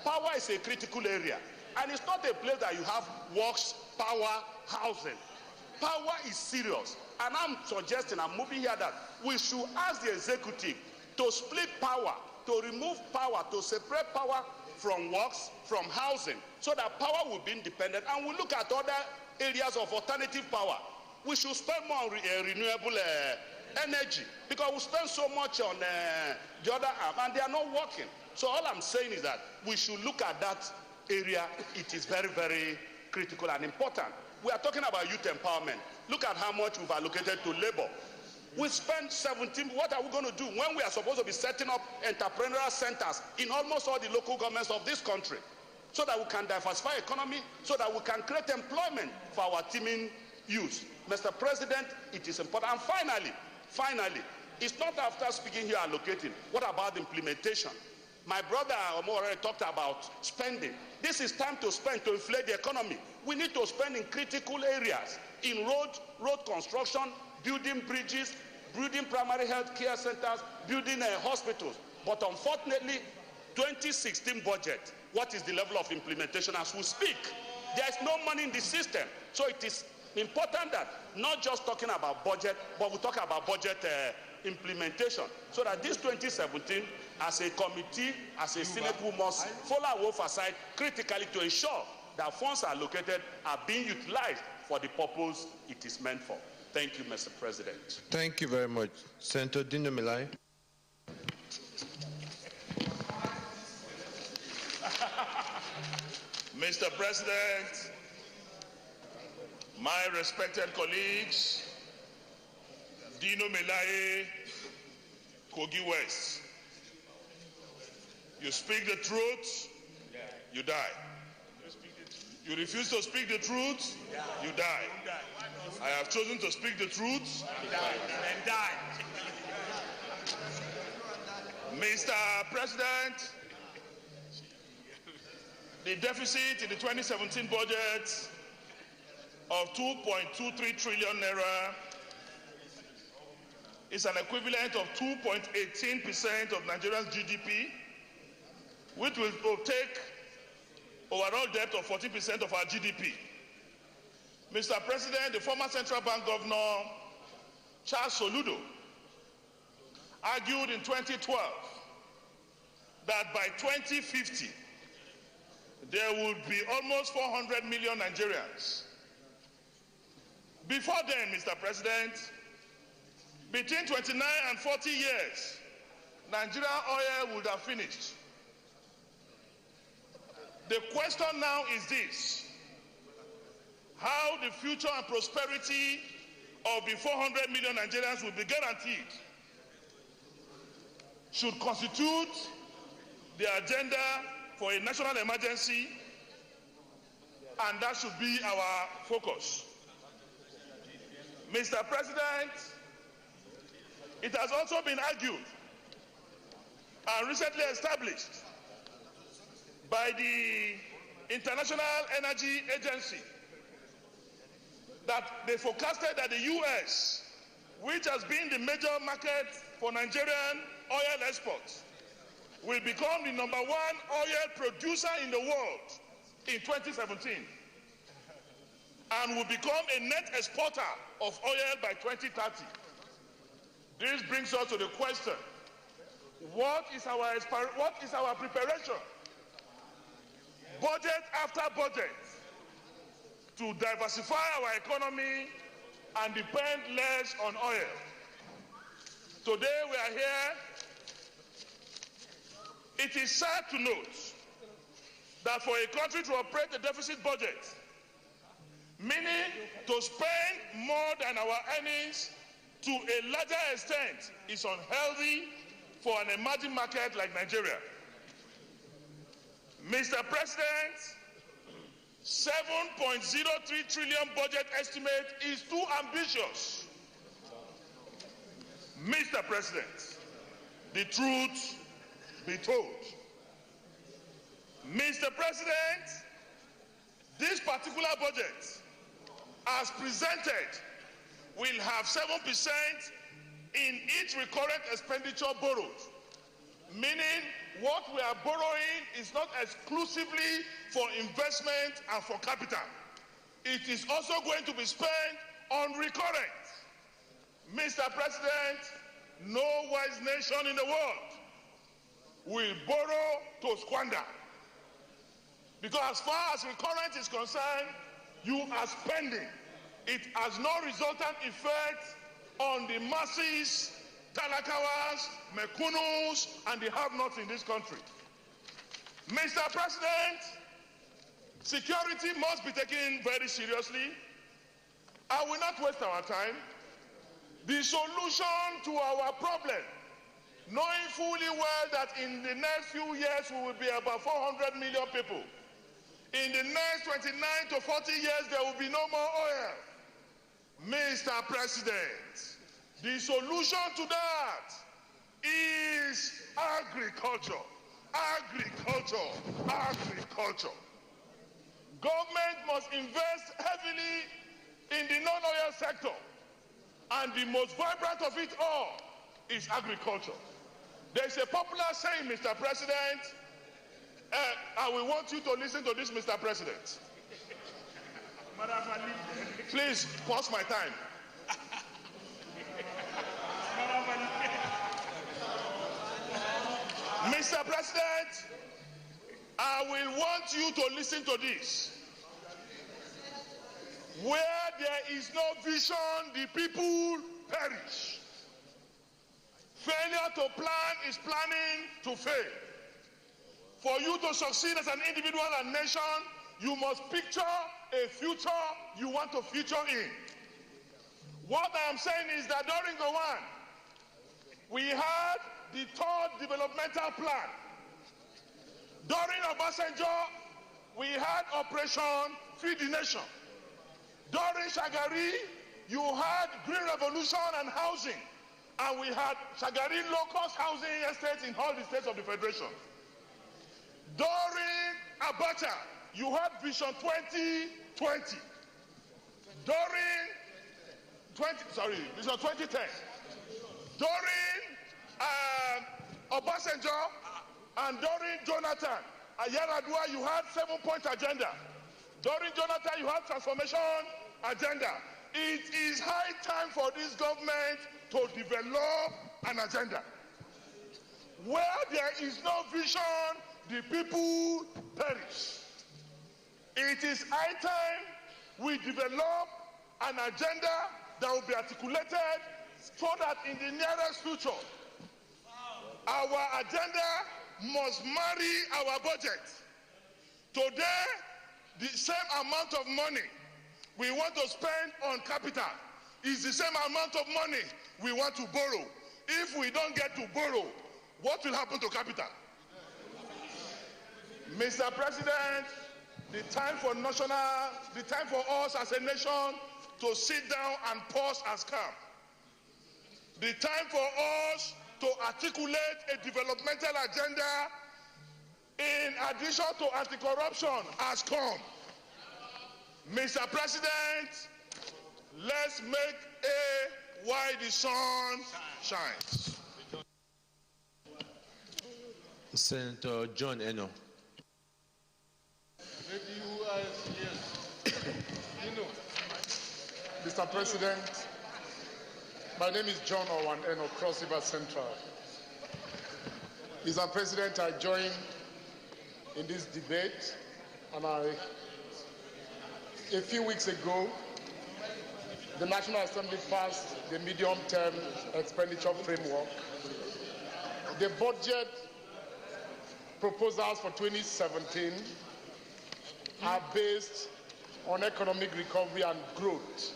L: power is a critical area. And it's not a place that you have works, power, housing. Power is serious. And I'm suggesting, I'm moving here, that we should ask the executive to split power, to remove power, to separate power from works, from housing, so that power will be independent. And we look at other areas of alternative power. We should spend more on renewable energy, because we spend so much on the other arm, and they are not working. So all I'm saying is that we should look at that area. It is very, very critical and important. We are talking about youth empowerment. Look at how much we've allocated to labor. We spend 17, what are we going to do when we are supposed to be setting up entrepreneurial centers in almost all the local governments of this country, so that we can diversify economy, so that we can create employment for our teeming youth? Mr. President, it is important. And finally, it's not after speaking here allocating. What about implementation? My brother Omo already talked about spending. This is time to spend to inflate the economy. We need to spend in critical areas, in road construction, building bridges, building primary health care centers, building hospitals. But unfortunately, 2016 budget, what is the level of implementation as we speak? There is no money in the system. So it is important that not just talking about budget, but we talk about budget implementation, so that this 2017, as a committee, as a Senate, we must follow our oversight critically to ensure that funds allocated are being utilized for the purpose it is meant for. Thank you, Mr. President.
D: Thank you very much. Senator Dino Milai.
J: Mr. President, my respected colleagues, Dino Milai, Kogi West, you speak the truth, you die. You refuse to speak the truth, you die. I have chosen to speak the truth and die. Mr. President, the deficit in the 2017 budget of 2.23 trillion naira is an equivalent of 2.18% of Nigeria's GDP, which will take overall debt of 14% of our GDP. Mr. President, the former Central Bank Governor, Charles Soludo,
C: argued in 2012 that by 2050, there would be almost 400 million Nigerians. Before then, Mr. President, between 29 and 40 years, Nigerian oil would have finished. The question now is this: how the future and prosperity of the 400 million Nigerians will be guaranteed should constitute the agenda for a national emergency, and that should be our focus. Mr. President, it has also been argued and recently established by the International Energy Agency that they forecasted that the US, which has been the major market for Nigerian oil exports, will become the #1 oil producer in the world in 2017 and will become a net exporter of oil by 2030. This brings us to the question: what is our preparation, budget after budget, to diversify our economy and depend less on oil? Today we are here. It is sad to note that for a country to operate a deficit budget, meaning to spend more than our earnings to a larger extent, is unhealthy for an emerging market like Nigeria. Mr. President, 7.03 trillion budget estimate is too ambitious. Mr. President, the truth be told. Mr. President, this particular budget, as presented, will have 7% in each recurrent expenditure borrowed, meaning what we are borrowing is not exclusively for investment and for capital. It is also going to be spent on recurrent. Mr. President, no wise nation in the world will borrow to squander, because as far as recurrent is concerned, you are spending. It has no resultant effect on the masses, talakawas, mekunus, and the have-nots in this country. Mr. President, security must be taken very seriously. I will not waste our time. The solution to our problem, knowing fully well that in the next few years we will be about 400 million people. In the next 29 to 40 years there will be no more oil. Mr. President, the solution to that is agriculture. Agriculture. Agriculture. Government must invest heavily in the non-oil sector, and the most vibrant of it all is agriculture. There's a popular saying, Mr. President, I will want you to listen to this, Mr. President. Please pause my time. Mr. President, I will want you to listen to this. Where there is no vision, the people perish. Failure to plan is planning to fail. For you to succeed as an individual and nation, you must picture a future you want to feature in. What I am saying is that during the one, we had the third developmental plan. During Obasanjo, we had Operation Feed the Nation. During Shagari, you had Green Revolution and housing. And we had Shagari low-cost housing estates in all the states of the Federation. During Abuja, you had Vision 2020. During Vision 2010. During Obasanjo and during Jonathan Ayaradua, you had 7-point agenda. During Jonathan, you had transformation agenda. It is high time for this government to develop an agenda. Where there is no vision, the people perish. It is high time we develop an agenda that will be articulated so that in the nearest future, our agenda must marry our budget. Today, the same amount of money we want to spend on capital is the same amount of money we want to borrow. If we don't get to borrow, what will happen to capital? Mr. President, the time for us as a nation to sit down and pause has come. The time for us to articulate a developmental agenda in addition to anti-corruption has come. Mr. President, let's make a while the sun shines.
D: Senator John Eno.
B: Mr. President, my name is John Owan Eno, Cross River Central. Mr. President, I join in this debate, and a few weeks ago, the National Assembly passed the medium-term expenditure framework. The budget proposals for 2017 are based on economic recovery and growth.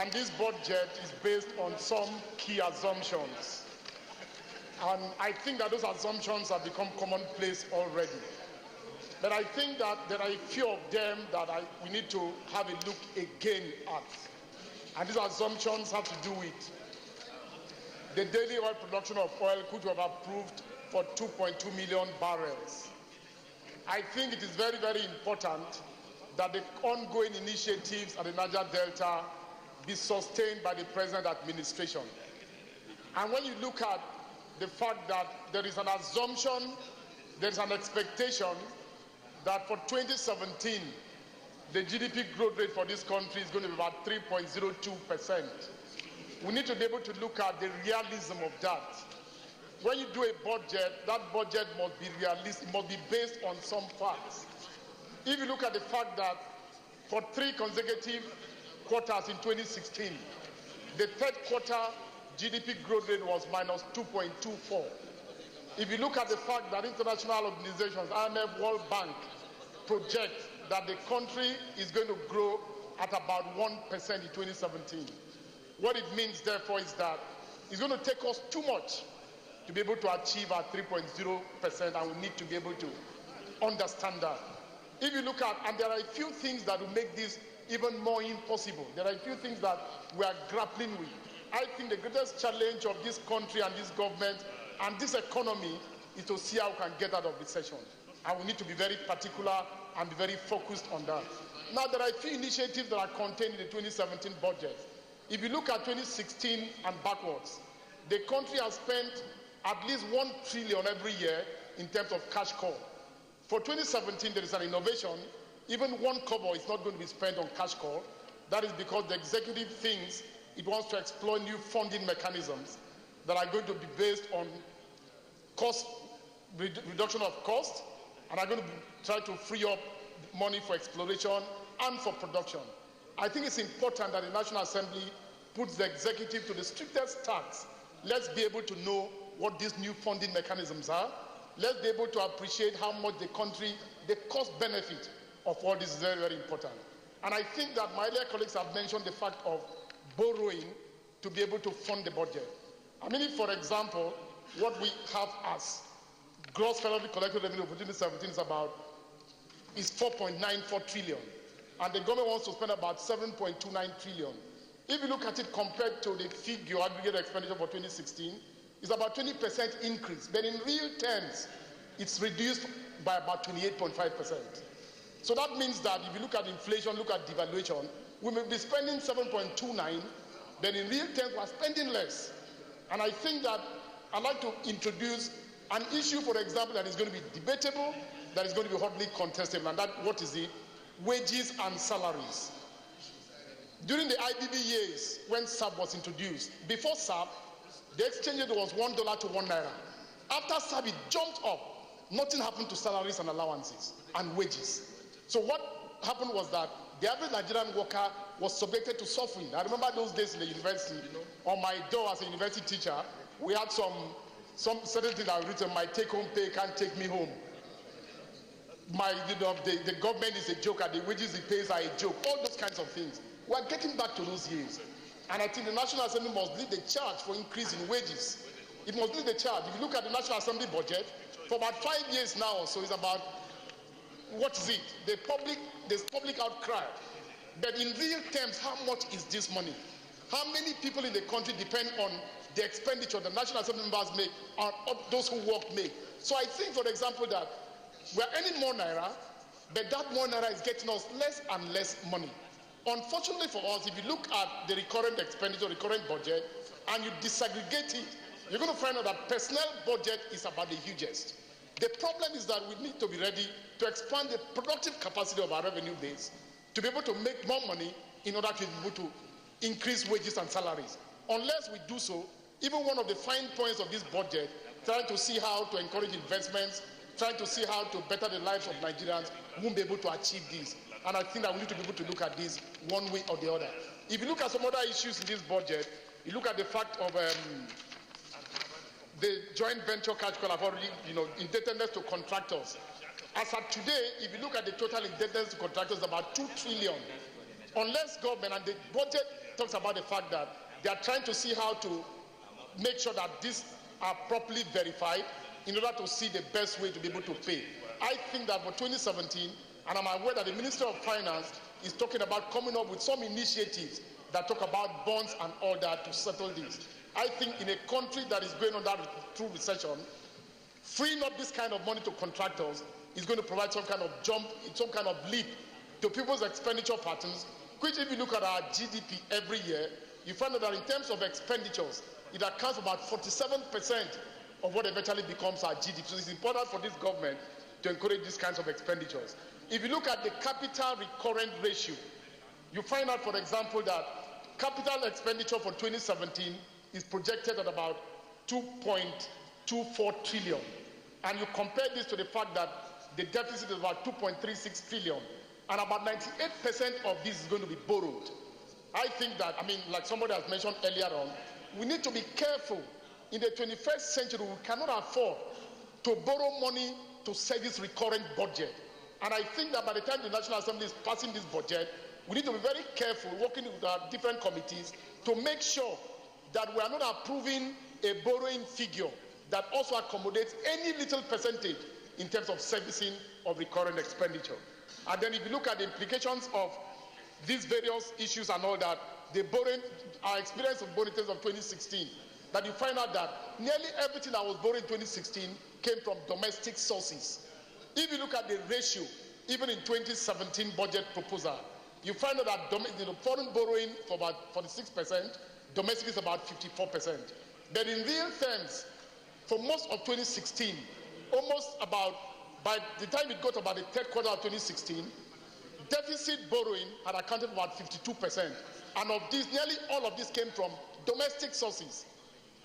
B: And this budget is based on some key assumptions. And I think that those assumptions have become commonplace already. But I think that there are a few of them that we need to have a look again at. And these assumptions have to do with the daily oil production of oil, which we have approved for 2.2 million barrels. I think it is very, very important that the ongoing initiatives at the Niger Delta be sustained by the present administration. And when you look at the fact that there is an assumption, there is an expectation that for 2017, the GDP growth rate for this country is going to be about 3.02%. We need to be able to look at the realism of that. When you do a budget, that budget must be realistic, must be based on some facts. If you look at the fact that for 3 consecutive quarters in 2016, the third quarter GDP growth rate was minus 2.24. If you look at the fact that international organizations, IMF, World Bank, project that the country is going to grow at about 1% in 2017, what it means, therefore, is that it's going to take us too much to be able to achieve our 3.0%, and we need to be able to understand that. If you look at, and there are a few things that will make this even more impossible. There are a few things that we are grappling with. I think the greatest challenge of this country and this government and this economy is to see how we can get out of recession. And we need to be very particular and be very focused on that. Now, there are a few initiatives that are contained in the 2017 budget. If you look at 2016 and backwards, the country has spent at least 1 trillion every year in terms of cash call. For 2017, there is an innovation. Even 1 kobo is not going to be spent on cash call. That is because the executive thinks it wants to explore new funding mechanisms that are going to be based on cost reduction of cost, and are going to try to free up money for exploration and for production. I think it's important that the National Assembly puts the executive to the strictest task. Let's be able to know what these new funding mechanisms are. Let's be able to appreciate how much the country, the cost benefit of all this is very, very important. And I think that my earlier colleagues have mentioned the fact of borrowing to be able to fund the budget. I mean, if, for example, what we have as gross federally collected revenue for 2017 is 4.94 trillion, and the government wants to spend about 7.29 trillion. If you look at it compared to the figure aggregate expenditure for 2016, it's about 20% increase, but in real terms, it's reduced by about 28.5%. So that means that if you look at inflation, look at devaluation, we may be spending 7.29, but in real terms, we're spending less. And I think that I'd like to introduce an issue, for example, that is going to be debatable, that is going to be hotly contestable, and that, what is it? Wages and salaries. During the IBB years, when SAP was introduced, before SAP, the exchange rate was $1 to £1. After SAB jumped up, nothing happened to salaries and allowances and wages. So what happened was that the average Nigerian worker was subjected to suffering. I remember those days in the university, on my door as a university teacher, we had some certain things that were written, my take-home pay can't take me home. The government is a joke and the wages it pays are a joke. All those kinds of things. We are getting back to those years. And I think the National Assembly must lead the charge for increase in wages. It must lead the charge. If you look at the National Assembly budget, for about 5 years now, so it's about, what is it? There's public outcry. But in real terms, how much is this money? How many people in the country depend on the expenditure the National Assembly members make and those who work make? So I think, for example, that we're earning more naira, but that more naira is getting us less and less money. Unfortunately for us, if you look at the recurrent expenditure, recurrent budget, and you disaggregate it, you're going to find out that personnel budget is about the hugest. The problem is that we need to be ready to expand the productive capacity of our revenue base to be able to make more money in order to be able to increase wages and salaries. Unless we do so, even one of the fine points of this budget, trying to see how to encourage investments, trying to see how to better the lives of Nigerians, won't be able to achieve this. And I think that we need to be able to look at this one way or the other. If you look at some other issues in this budget, you look at the fact of the joint venture cash call have already, indebtedness to contractors. As of today, if you look at the total indebtedness to contractors, about 2 trillion. Unless government, and the budget talks about the fact that they are trying to see how to make sure that these are properly verified in order to see the best way to be able to pay. I think that for 2017, and I'm aware that the Minister of Finance is talking about coming up with some initiatives that talk about bonds and all that to settle this. I think in a country that is going under through recession, freeing up this kind of money to contractors is going to provide some kind of jump, some kind of leap to people's expenditure patterns, which if you look at our GDP every year, you find that in terms of expenditures, it accounts for about 47% of what eventually becomes our GDP. So it's important for this government to encourage these kinds of expenditures. If you look at the capital recurrent ratio, you find out, for example, that capital expenditure for 2017 is projected at about 2.24 trillion. And you compare this to the fact that the deficit is about 2.36 trillion. And about 98% of this is going to be borrowed. I think that, like somebody has mentioned earlier on, we need to be careful. In the 21st century, we cannot afford to borrow money to service recurrent budget. And I think that by the time the National Assembly is passing this budget, we need to be very careful, working with our different committees, to make sure that we are not approving a borrowing figure that also accommodates any little percentage in terms of servicing of recurrent expenditure. And then if you look at the implications of these various issues and all that, the borrowing, our experience of borrowing in terms of 2016, that you find out that nearly everything that was borrowed in 2016 came from domestic sources. If you look at the ratio, even in 2017 budget proposal, you find out that foreign borrowing for about 46%, domestic is about 54%. But in real terms, for most of 2016, almost about, by the time it got about the third quarter of 2016, deficit borrowing had accounted for about 52%. And of this, nearly all of this came from domestic sources.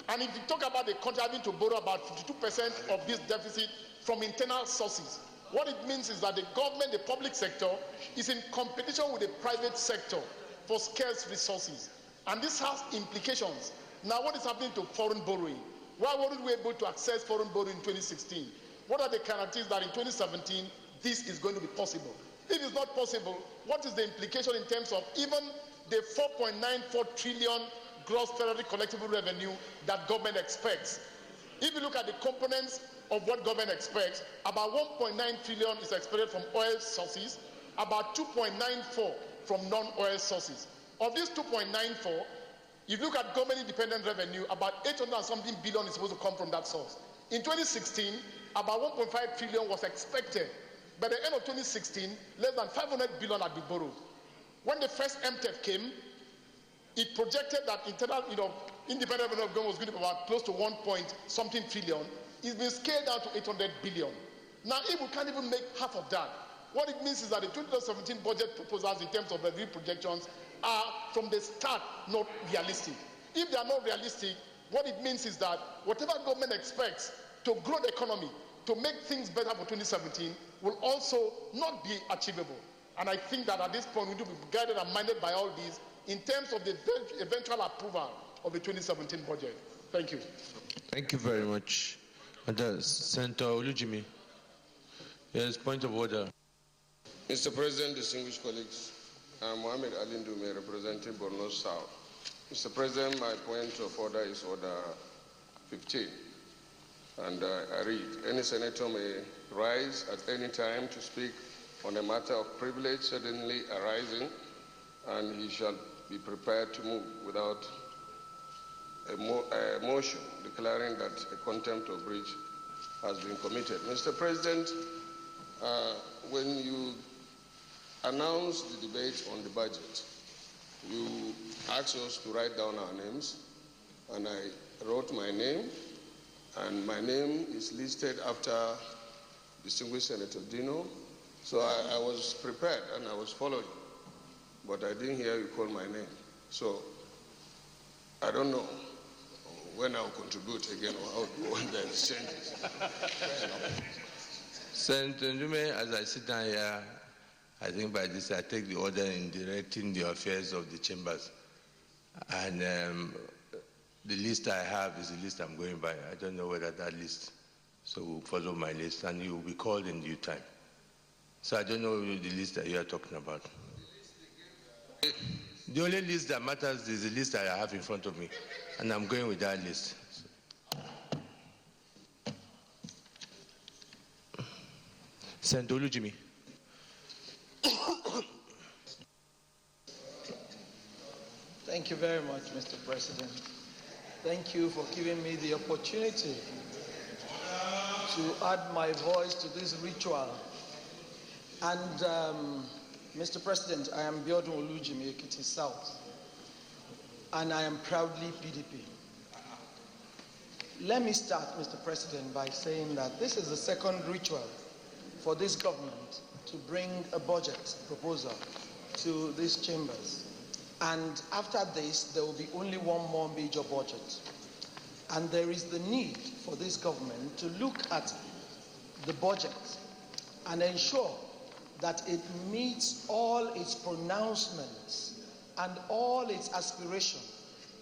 B: And if you talk about the country having to borrow about 52% of this deficit from internal sources, what it means is that the government, the public sector, is in competition with the private sector for scarce resources. And this has implications. Now, what is happening to foreign borrowing? Why weren't we able to access foreign borrowing in 2016? What are the guarantees that in 2017, this is going to be possible? If it's not possible, what is the implication in terms of even the 4.94 trillion gross federally collectible revenue that government expects? If you look at the components of what government expects, about 1.9 trillion is expected from oil sources, about 2.94 from non-oil sources. Of this 2.94, if you look at government independent revenue, about 800 and something billion is supposed to come from that source. In 2016, about 1.5 trillion was expected. By the end of 2016, less than 500 billion had been borrowed. When the first MTEF came, it projected that internal, independent revenue of government was going to be about close to 1.something trillion. It's been scaled down to 800 billion. Now, if we can't even make half of that, what it means is that the 2017 budget proposals in terms of revenue projections are, from the start, not realistic. If they are not realistic, what it means is that whatever government expects to grow the economy, to make things better for 2017, will also not be achievable. And I think that at this point, we need to be guided and minded by all these in terms of the eventual approval of the 2017 budget. Thank you.
D: Thank you very much. Senator Olujimi. Yes, point of order.
M: Mr. President, distinguished colleagues, I'm Mohamed Ali Ndume, representing Borno South. Mr. President, my point of order is order 15. And I read, any senator may rise at any time to speak on a matter of privilege suddenly arising, and he shall be prepared to move without a motion declaring that a contempt or breach has been committed. Mr. President, when you announced the debate on the budget, you asked us to write down our names, and I wrote my name, and my name is listed after distinguished Senator Dino. So I was prepared and I was following, but I didn't hear you call my name. So I don't know when I'll contribute again or when the exchange is.
D: Senator Ndume, as I sit down here, I think by this I take the order in directing the affairs of the chambers. And the list I have is the list I'm going by. I don't know whether that list, so we'll follow my list and you will be called in due time. So I don't know the list that you are talking about. The only list that matters is the list I have in front of me, and I'm going with that list. Senator Olujimi.
N: Thank you very much, Mr. President. Thank you for giving me the opportunity to add my voice to this ritual. And Mr. President, I am Biodun Olujimi, Ekiti South, and I am proudly PDP. Let me start, Mr. President, by saying that this is the second ritual for this government to bring a budget proposal to these chambers. And after this, there will be only one more major budget. And there is the need for this government to look at the budget and ensure that it meets all its pronouncements and all its aspirations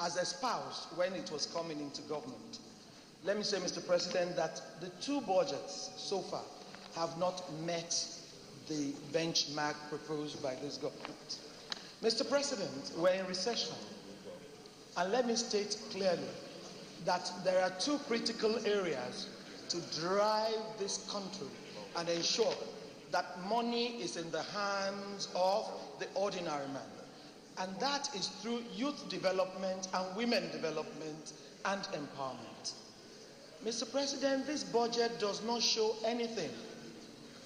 N: as espoused when it was coming into government. Let me say, Mr. President, that the two budgets so far have not met the benchmark proposed by this government. Mr. President, we're in recession, and let me state clearly that there are two critical areas to drive this country and ensure that money is in the hands of the ordinary man. And that is through youth development and women development and empowerment. Mr. President, this budget does not show anything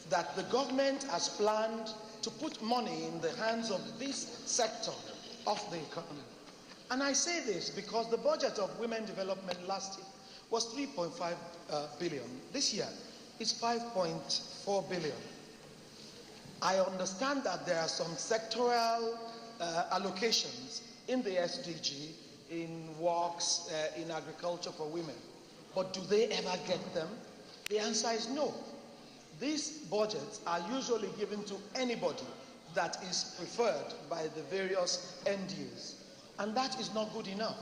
N: that the government has planned to put money in the hands of this sector of the economy. And I say this because the budget of women development last year was 3.5 billion. This year, it's 5.4 billion. I understand that there are some sectoral allocations in the SDG, in works, in agriculture for women. But do they ever get them? The answer is no. These budgets are usually given to anybody that is preferred by the various NDAs. And that is not good enough.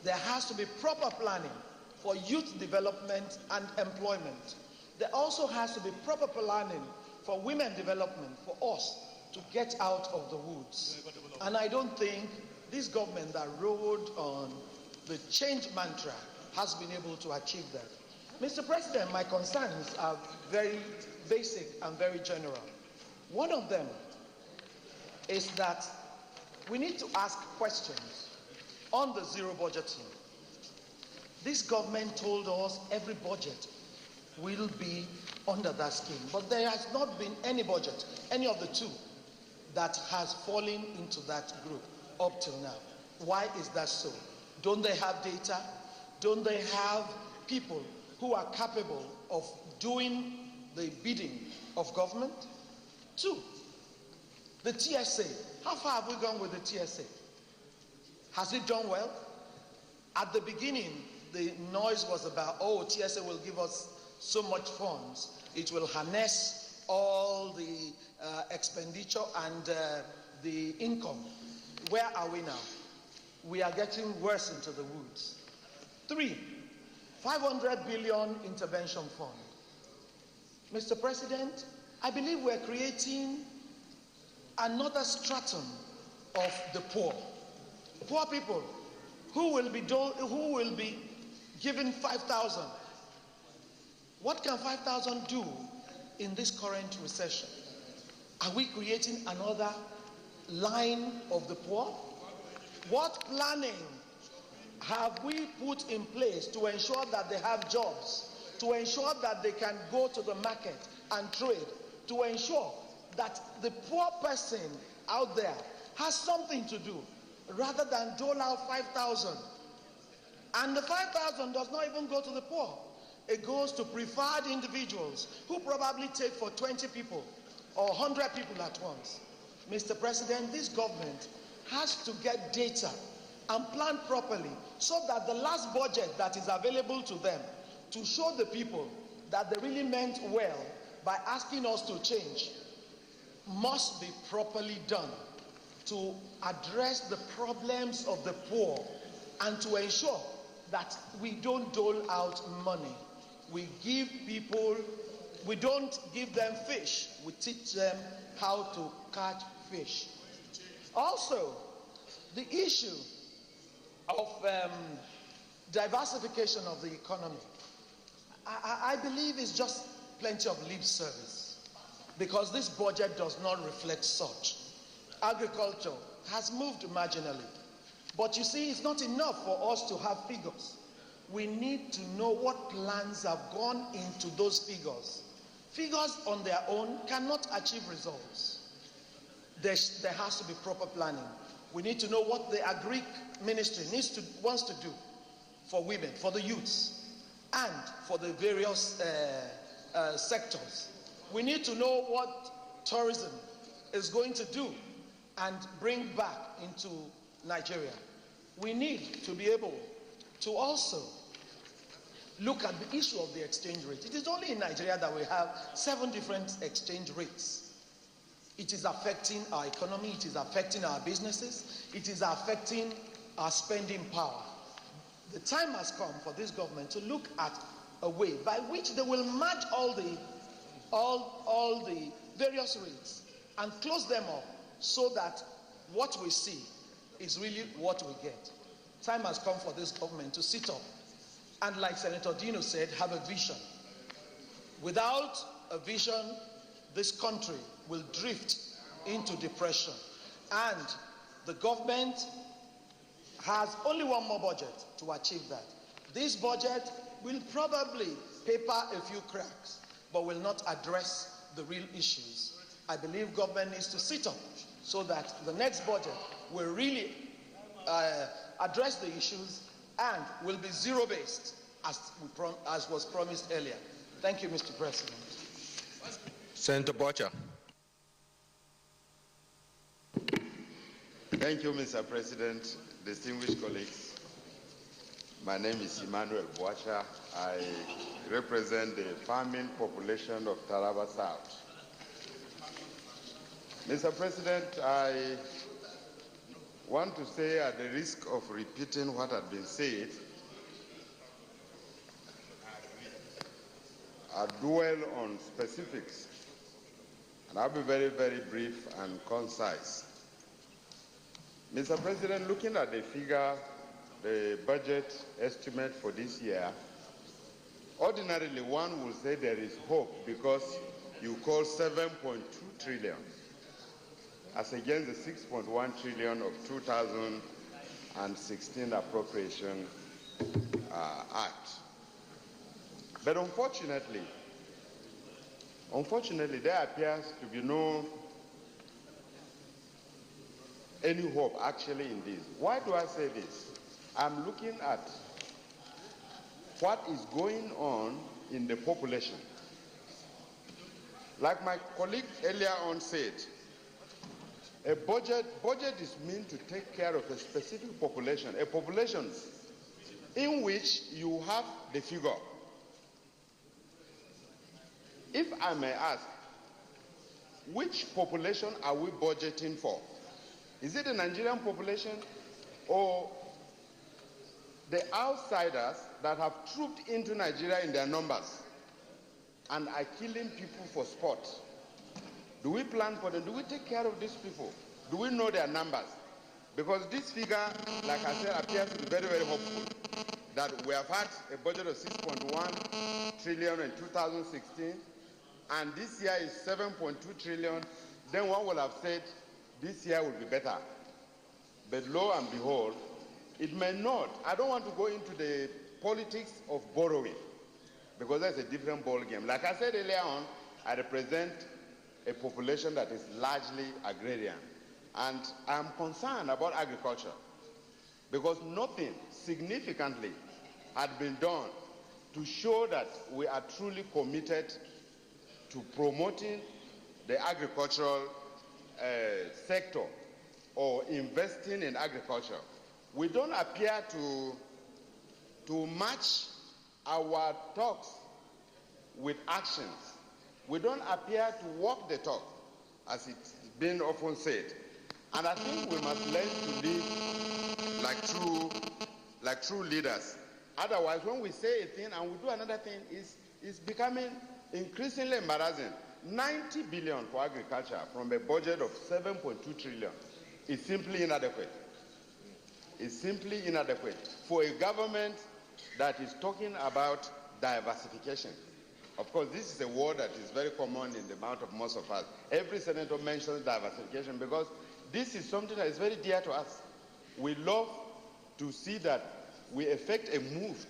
N: There has to be proper planning for youth development and employment. There also has to be proper planning for women development, for us to get out of the woods. And I don't think this government that rode on the change mantra has been able to achieve that. Mr. President, my concerns are very basic and very general. One of them is that we need to ask questions on the zero budgeting. This government told us every budget will be under that scheme, but there has not been any budget, any of the two, that has fallen into that group up till now. Why is that so? Don't they have data? Don't they have people who are capable of doing the bidding of government? Two, the TSA. How far have we gone with the TSA? Has it done well? At the beginning, the noise was about, oh, TSA will give us so much funds, it will harness all the expenditure and the income. Where are we now? We are getting worse into the woods. 3, 500 billion intervention fund. Mr. President, I believe we're creating another stratum of the poor. Poor people who will be given 5,000. What can 5,000 do in this current recession? Are we creating another line of the poor? What planning have we put in place to ensure that they have jobs, to ensure that they can go to the market and trade, to ensure that the poor person out there has something to do rather than dole out 5,000? And the 5,000 does not even go to the poor. It goes to preferred individuals who probably take for 20 people or 100 people at once. Mr. President, this government has to get data and plan properly so that the last budget that is available to them to show the people that they really meant well by asking us to change must be properly done to address the problems of the poor and to ensure that we don't dole out money. We give people, we don't give them fish, we teach them how to catch fish. Also, the issue of diversification of the economy, I believe is just plenty of lip service because this budget does not reflect such. Agriculture has moved marginally, but you see, it's not enough for us to have figures. We need to know what plans have gone into those figures. Figures on their own cannot achieve results. There has to be proper planning. We need to know what the Agri Ministry wants to do for women, for the youths, and for the various sectors. We need to know what tourism is going to do and bring back into Nigeria. We need to be able to also look at the issue of the exchange rate. It is only in Nigeria that we have 7 different exchange rates. It is affecting our economy, it is affecting our businesses, it is affecting our spending power. The time has come for this government to look at a way by which they will match all the various rates and close them up so that what we see is really what we get. Time has come for this government to sit up and, like Senator Dino said, have a vision. Without a vision, this country will drift into depression. And the government has only one more budget to achieve that. This budget will probably paper a few cracks, but will not address the real issues. I believe government needs to sit up so that the next budget will really address the issues and will be zero-based as was promised earlier. Thank you, Mr. President.
O: Senator Bocha.
P: Thank you, Mr. President, distinguished colleagues. My name is Emmanuel Bocha. I represent the farming population of Taraba South. Mr. President, I want to say, at the risk of repeating what had been said, I dwell on specifics, and I'll be very, very brief and concise. Mr. President, looking at the figure, the budget estimate for this year, ordinarily one would say there is hope because you call 7.2 trillion as against the 6.1 trillion of 2016 Appropriation Act. But unfortunately, there appears to be any hope actually in this. Why do I say this? I'm looking at what is going on in the population. Like my colleague earlier on said, a budget is meant to take care of a specific population, a population in which you have the figure. If I may ask, which population are we budgeting for? Is it the Nigerian population or the outsiders that have trooped into Nigeria in their numbers and are killing people for sport? Do we plan for them? Do we take care of these people? Do we know their numbers? Because this figure, like I said, appears to be very, very hopeful. That we have had a budget of 6.1 trillion in 2016, and this year is 7.2 trillion. Then one would have said this year will be better. But lo and behold, it may not. I don't want to go into the politics of borrowing, because that's a different ball game. Like I said earlier on, I represent a population that is largely agrarian. And I'm concerned about agriculture, because nothing significantly had been done to show that we are truly committed to promoting the agricultural sector or investing in agriculture. We don't appear to match our talks with actions. We don't appear to walk the talk, as it's been often said. And I think we must learn to live like true leaders. Otherwise, when we say a thing and we do another thing, it's becoming increasingly embarrassing. 90 billion for agriculture from a budget of 7.2 trillion is simply inadequate. It's simply inadequate for a government that is talking about diversification. Of course, this is a word that is very common in the mouth of most of us. Every senator mentions diversification because this is something that is very dear to us. We love to see that we effect a move.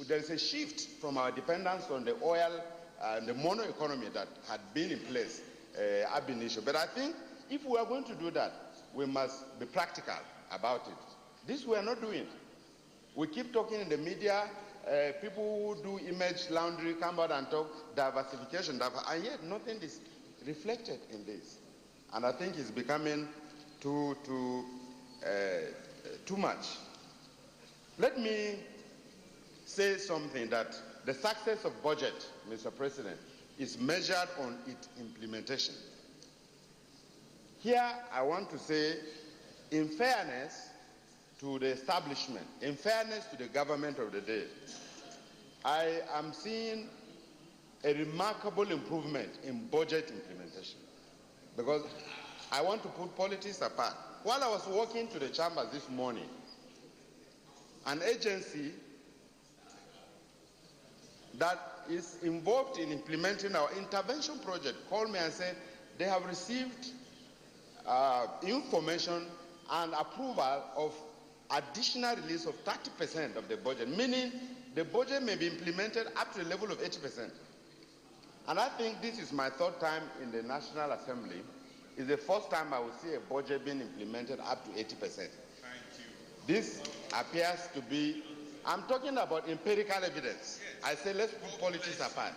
P: There is a shift from our dependence on the oil and the mono economy that had been in place ab initio. But I think if we are going to do that, we must be practical about it. This we are not doing. We keep talking in the media. People who do image laundry come out and talk diversification, and yet nothing is reflected in this. And I think it's becoming too much. Let me say something that the success of budget, Mr. President, is measured on its implementation. Here, I want to say, in fairness to the establishment, in fairness to the government of the day, I am seeing a remarkable improvement in budget implementation. Because I want to put politics apart. While I was walking to the chambers this morning, an agency that is involved in implementing our intervention project called me and said they have received information and approval of additional release of 30% of the budget, meaning the budget may be implemented up to the level of 80%. And I think this is my third time in the National Assembly. It's the first time I will see a budget being implemented up to 80%. Thank you. This appears to be, I'm talking about empirical evidence. I say let's put politics apart.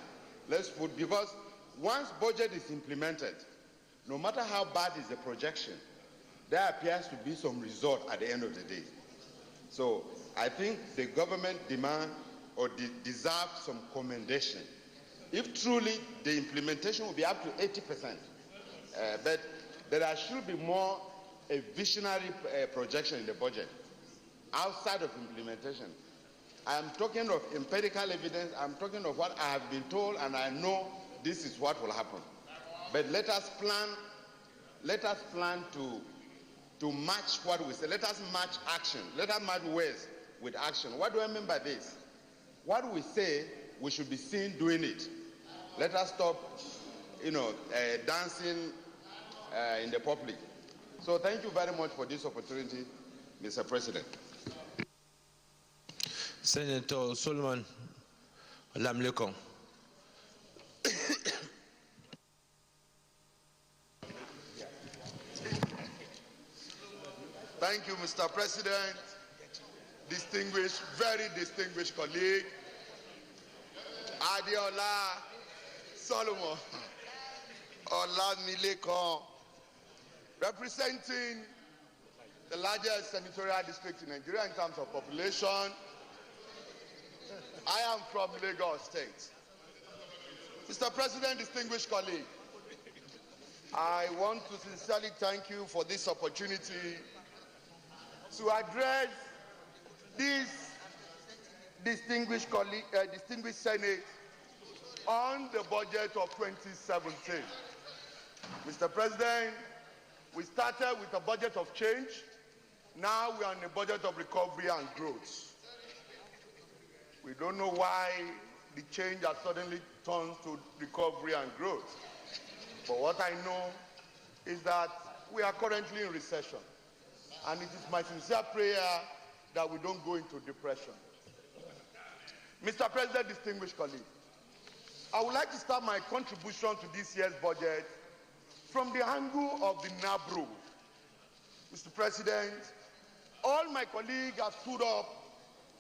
P: Because once budget is implemented, no matter how bad is the projection, there appears to be some result at the end of the day. So I think the government demand or deserve some commendation. If truly the implementation will be up to 80%, but there should be more a visionary projection in the budget outside of implementation. I am talking of empirical evidence. I'm talking of what I have been told, and I know this is what will happen. But let us plan. Let us plan to match what we say. Let us match action. Let us match words with action. What do I mean by this? What we say, we should be seen doing it. Let us stop, dancing in the public. So thank you very much for this opportunity, Mr. President.
D: Senator Solomon Lamlekong.
Q: Thank you, Mr. President, distinguished, very distinguished colleague, Adiola Solomon Olamilekong, representing the largest senatorial district in Nigeria in terms of population. I am from Lagos State. Mr. President, distinguished colleague, I want to sincerely thank you for this opportunity to address this distinguished Senate on the budget of 2017. Mr. President, we started with a budget of change. Now we are in a budget of recovery and growth. We don't know why the change has suddenly turned to recovery and growth. But what I know is that we are currently in recession. And it is my sincere prayer that we don't go into depression. Mr. President, distinguished colleagues, I would like to start my contribution to this year's budget from the angle of the NABRO. Mr. President, all my colleagues have stood up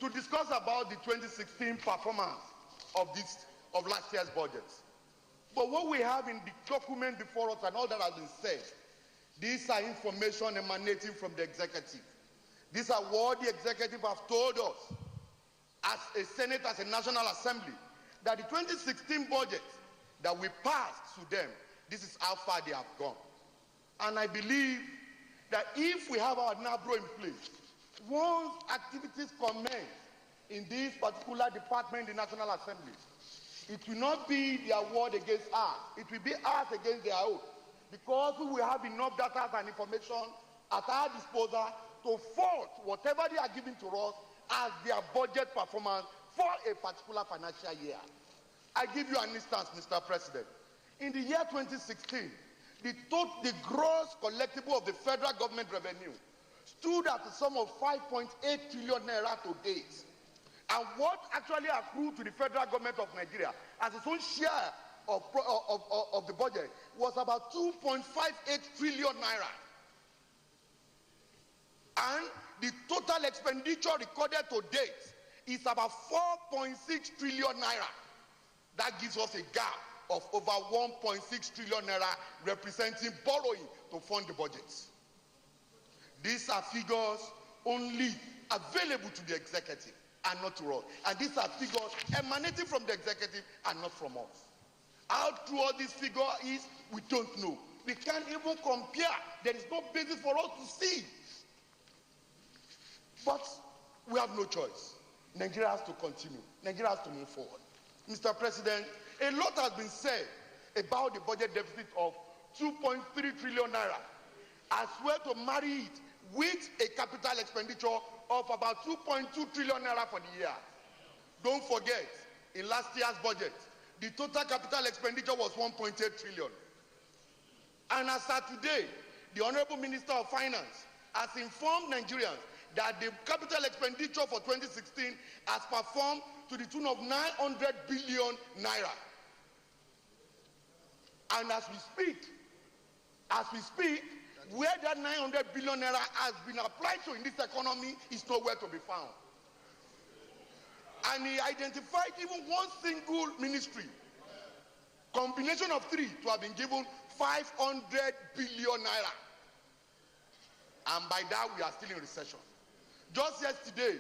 Q: to discuss about the 2016 performance of last year's budget. But what we have in the document before us and all that has been said, these are information emanating from the executive. These are what the executive have told us as a Senate, as a National Assembly, that the 2016 budget that we passed to them, this is how far they have gone. And I believe that if we have our NABRO in place, once activities commence in this particular department in the National Assembly, it will not be the award against us. It will be us against their own. Because we will have enough data and information at our disposal to fault whatever they are giving to us as their budget performance for a particular financial year. I give you an instance, Mr. President. In the year 2016, the gross collectible of the federal government revenue stood at a sum of 5.8 trillion naira to date. And what actually accrued to the federal government of Nigeria as its own share of the budget was about 2.58 trillion naira. And the total expenditure recorded to date is about 4.6 trillion naira. That gives us a gap of over 1.6 trillion naira, representing borrowing to fund the budgets. These are figures only available to the executive and not to us. And these are figures emanating from the executive and not from us. How true all this figure is, we don't know. We can't even compare. There is no basis for us to see. But we have no choice. Nigeria has to continue. Nigeria has to move forward. Mr. President, a lot has been said about the budget deficit of 2.3 trillion naira, as well to marry it with a capital expenditure of about 2.2 trillion naira for the year. Don't forget, in last year's budget, the total capital expenditure was 1.8 trillion. And as of today, the Honorable Minister of Finance has informed Nigerians that the capital expenditure for 2016 has performed to the tune of 900 billion naira. And as we speak, where that 900 billion naira has been applied to in this economy is nowhere to be found. And he identified even one single ministry, combination of three, to have been given 500 billion naira. And by that, we are still in recession. Just yesterday,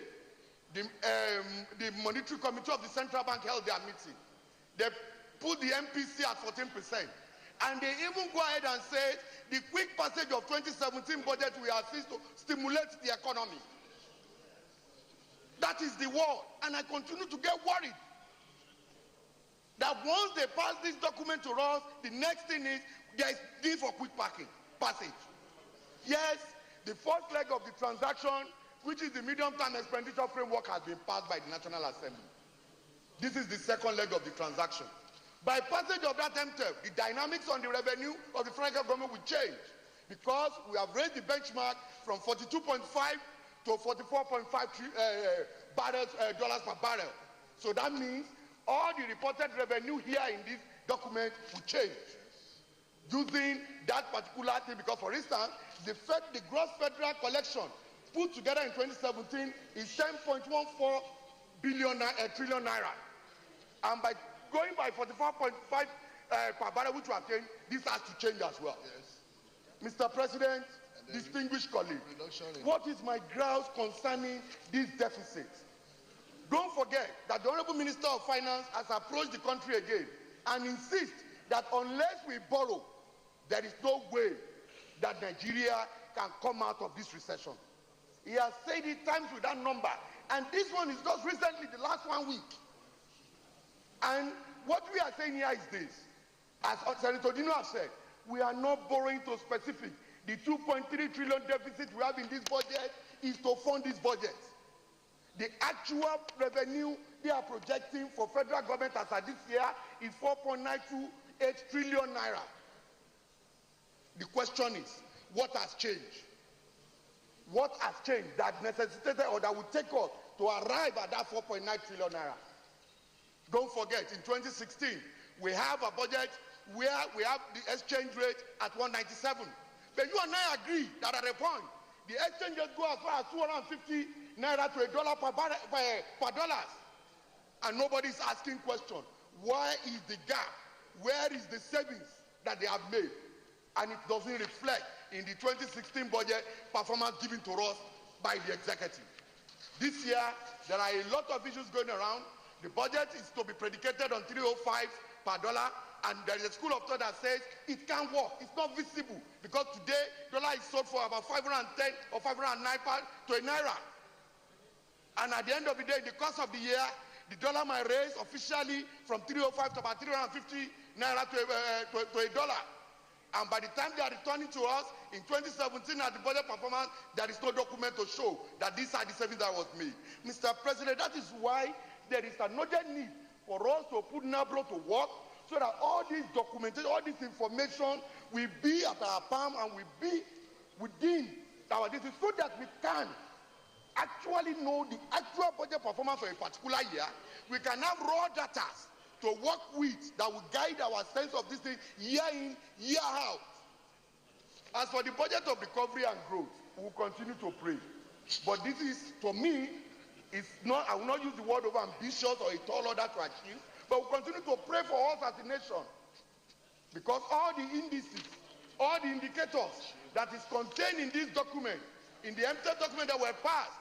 Q: the Monetary Committee of the Central Bank held their meeting. They put the MPC at 14%. And they even go ahead and say the quick passage of 2017 budget will assist to stimulate the economy. That is the word. And I continue to get worried that once they pass this document to us, the next thing is there is need for quick passage. Yes, the first leg of the transaction, which is the medium-term expenditure framework, has been passed by the National Assembly. This is the second leg of the transaction. By passage of that MTEP, the dynamics on the revenue of the federal government will change, because we have raised the benchmark from 42.5 to 44.5 dollars per barrel. So that means all the reported revenue here in this document will change using that particular thing, because, for instance, the gross federal collection put together in 2017 is 10.14 trillion naira. And by going by 44.5 per barrel, which we have changed, this has to change as well. Yes. Mr. President, distinguished colleague, what is my grounds concerning this deficit? Don't forget that the Honorable Minister of Finance has approached the country again and insists that unless we borrow, there is no way that Nigeria can come out of this recession. He has said it times with that number, and this one is just recently, the last 1 week. And what we are saying here is this, as Senator Dino has said, we are not borrowing to specific. The 2.3 trillion deficit we have in this budget is to fund this budget. The actual revenue they are projecting for federal government as of this year is 4.928 trillion naira. The question is, what has changed? What has changed that necessitated or that would take us to arrive at that 4.9 trillion naira? Don't forget, in 2016, we have a budget where we have the exchange rate at 197. But you and I agree that at a point, the exchange rate goes as far as 250 naira to $1 per dollar. And nobody's asking question, why is the gap? Where is the savings that they have made? And it doesn't reflect in the 2016 budget performance given to us by the executive. This year, there are a lot of issues going around. The budget is to be predicated on 305 per dollar, and there is a school of thought that says it can't work. It's not visible because today dollar is sold for about 510 or 509 to a naira. And at the end of the day, in the course of the year, the dollar might raise officially from 305 to about 350 naira to a dollar. And by the time they are returning to us in 2017 at the budget performance, there is no document to show that these are the savings that was made. Mr. President, that is why there is an urgent need for us to put NABRO to work so that all this documentation, all this information will be at our palm and will be within our district so that we can actually know the actual budget performance for a particular year. We can have raw data to work with that will guide our sense of this thing year in, year out. As for the budget of recovery and growth, we will continue to pray. But this is, to me, it's not, I will not use the word over ambitious or a tall order to achieve, but we'll continue to pray for us as a nation. Because all the indices, all the indicators that is contained in this document, in the MTA document that were passed,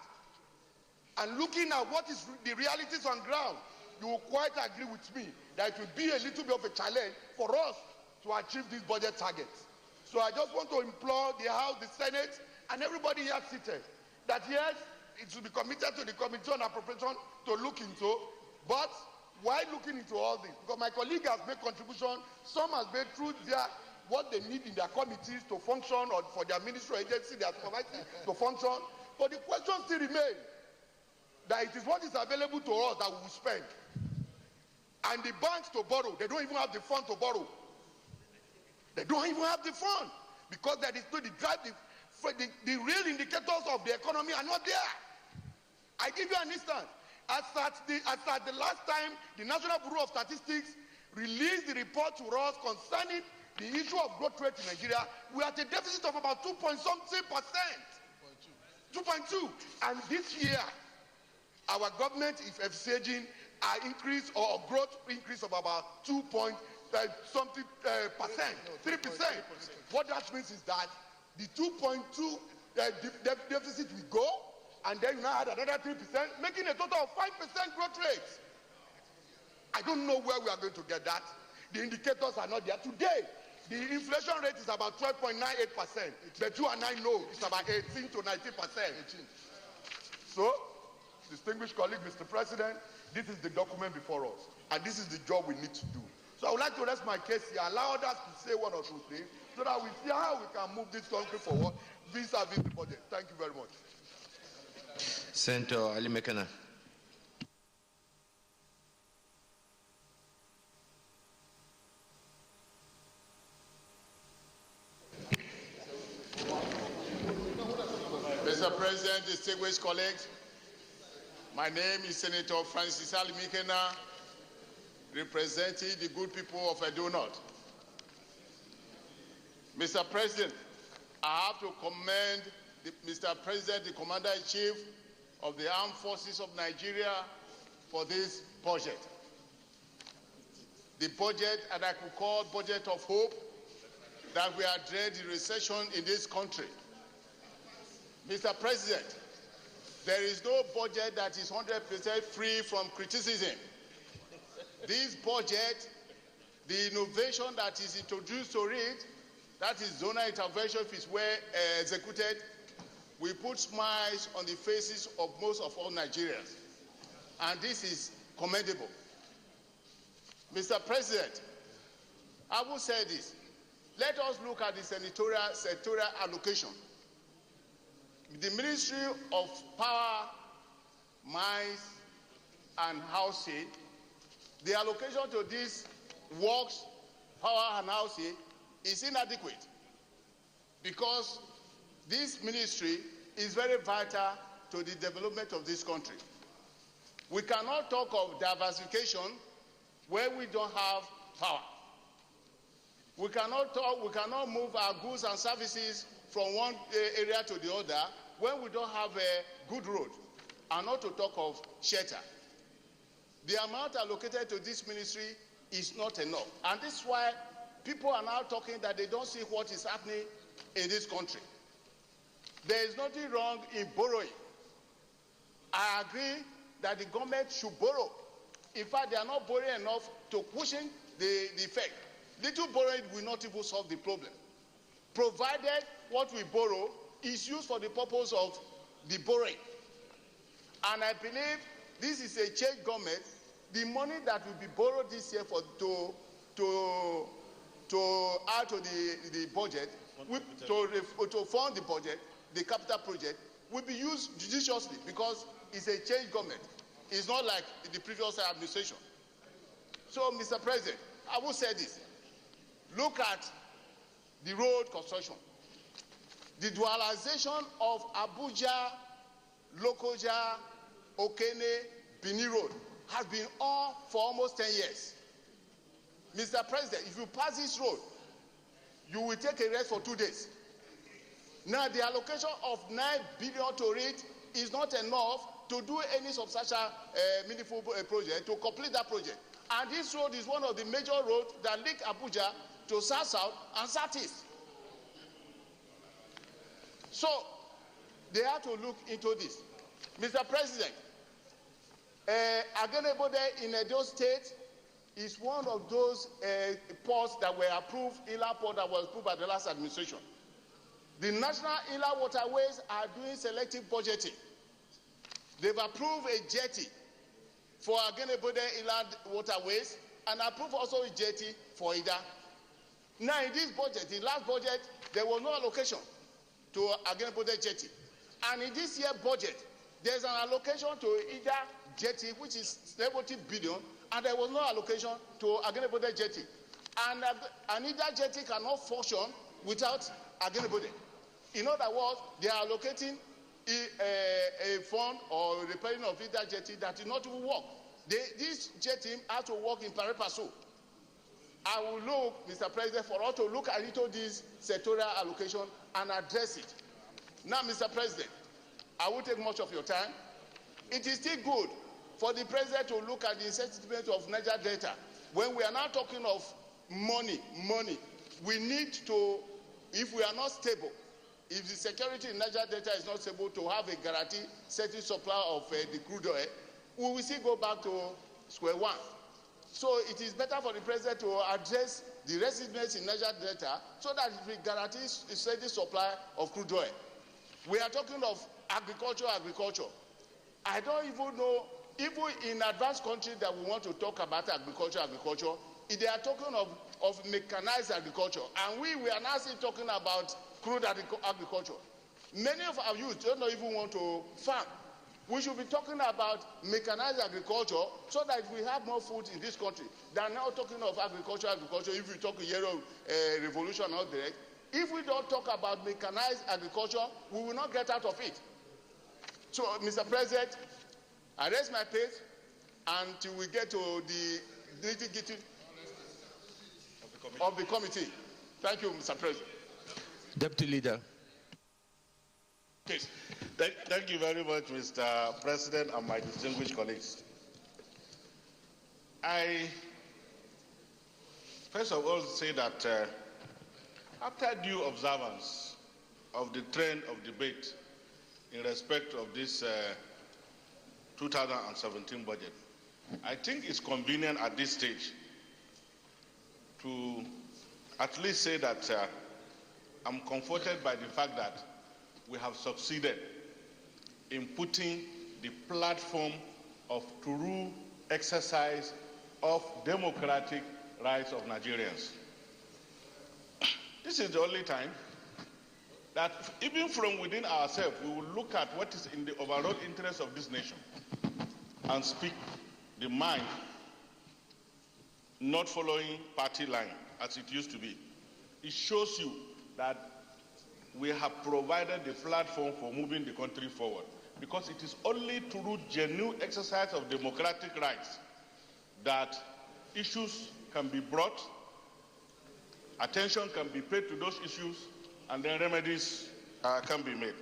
Q: and looking at what is the realities on ground, you will quite agree with me that it will be a little bit of a challenge for us to achieve these budget targets. So I just want to implore the House, the Senate, and everybody here seated that yes, it should be committed to the Committee on Appropriation to look into, but why looking into all this? Because my colleague has made contribution, some has made through their what they need in their committees to function or for their ministry or agency they are supervising to function. But the question still remains that it is what is available to us that we will spend. And the banks to borrow, they don't even have the fund to borrow. They don't even have the fund because there is no the drive. The real indicators of the economy are not there. I give you an instance. As at the last time the National Bureau of Statistics released the report to us concerning the issue of growth rate in Nigeria, we are at a deficit of about 2.something%. 2.2. And this year, our government is envisaging an increase or a growth increase of about 2.something%, 3%. What that means is that the 2.2 deficit will go, and then you now add another 3%, making a total of 5% growth rate. I don't know where we are going to get that. The indicators are not there. Today, the inflation rate is about 12.98%, but you and I know it's about 18 to 19%. So, distinguished colleague, Mr. President, this is the document before us, and this is the job we need to do. So I would like to rest my case here, allow others to say one or two things, so that we see how we can move this country forward vis-a-vis the budget. Thank you very much.
O: Senator Ali Mekana.
C: Mr. President, distinguished colleagues, my name is Senator Francis Ali Mekana, representing the good people of Edo North. Mr. President, I have to commend Mr. President, the Commander-in-Chief of the Armed Forces of Nigeria for this budget. The budget, and I could call budget of hope, that we address the recession in this country. Mr. President, there is no budget that is 100% free from criticism. This budget, the innovation that is introduced to it, that is zonal intervention, if it's well executed, will put smiles on the faces of most of all Nigerians. And this is commendable. Mr. President, I will say this. Let us look at the sectoral allocation. The Ministry of Power, Mines, and Housing, the allocation to these works, power and housing, is inadequate because this ministry is very vital to the development of this country. We cannot talk of diversification where we don't have power. We cannot move our goods and services from one area to the other when we don't have a good road, and not to talk of shelter. The amount allocated to this ministry is not enough. And this is why people are now talking that they don't see what is happening in this country. There is nothing wrong in borrowing. I agree that the government should borrow. In fact, they are not borrowing enough to cushion the effect. Little borrowing will not even solve the problem, provided what we borrow is used for the purpose of the borrowing. And I believe this is a change government. The money that will be borrowed this year to add to the budget, to fund the budget, the capital project, will be used judiciously because it's a change government. It's not like the previous administration. So, Mr. President, I will say this. Look at the road construction. The dualization of Abuja, Lokoja, Okene, Bini Road has been on for almost 10 years. Mr. President, if you pass this road, you will take a rest for 2 days. Now, the allocation of 9 billion to it is not enough to do any substantial meaningful project, to complete that project. And this road is one of the major roads that link Abuja to South-South and South-East. So, they have to look into this. Mr. President, Agenebode in Edo State is one of those ports that were approved, inland port that was approved by the last administration. The National Inland Waterways are doing selective budgeting. They've approved a jetty for Agenebode Inland Waterways and approved also a jetty for Ida. Now, in this budget, the last budget, there was no allocation to Agenebode jetty. And in this year's budget, there's an allocation to Ida jetty, which is 70 billion, and there was no allocation to Agenebode jetty. And Ida jetty cannot function without Agenebode. In other words, they are allocating a fund or repairing of Ida jetty that did not even work. This jetty has to work in pari passu. I will look, Mr. President, for us to look at into this sectoral allocation and address it. Now, Mr. President, I will take much of your time. It is still good for the President to look at the sentiment of Niger Delta. When we are now talking of money, we need to, if we are not stable, if the security in Niger Delta is not able to have a guaranteed certain supply of the crude oil, we will still go back to square one. So it is better for the President to address the residents in Niger Delta so that we guarantee a steady supply of crude oil. We are talking of agriculture. I don't even know, even in advanced countries that we want to talk about agriculture, they are talking of mechanized agriculture. And we are now still talking about crude agriculture. Many of our youth don't even want to farm. We should be talking about mechanized agriculture so that we have more food in this country than now talking of agriculture. If we talk yellow revolution out there, if we don't talk about mechanized agriculture, we will not get out of it. So, Mr. President, I rest my case until we get to the nitty-gritty of the committee. Thank you, Mr. President.
D: Deputy Leader.
L: Okay. Thank you very much, Mr. President, and my distinguished colleagues. I first of all say that after due observance of the trend of debate
J: in respect of this 2017 budget. I think it's convenient at this stage to at least say that I'm comforted by the fact that we have succeeded in putting the platform of true exercise of democratic rights of Nigerians. This is the only time that even from within ourselves, we will look at what is in the overall interest of this nation and speak the mind, not following party line as it used to be. It shows you that we have provided the platform for moving the country forward, because it is only through genuine exercise of democratic rights that issues can be brought, attention can be paid to those issues, and then remedies can be made.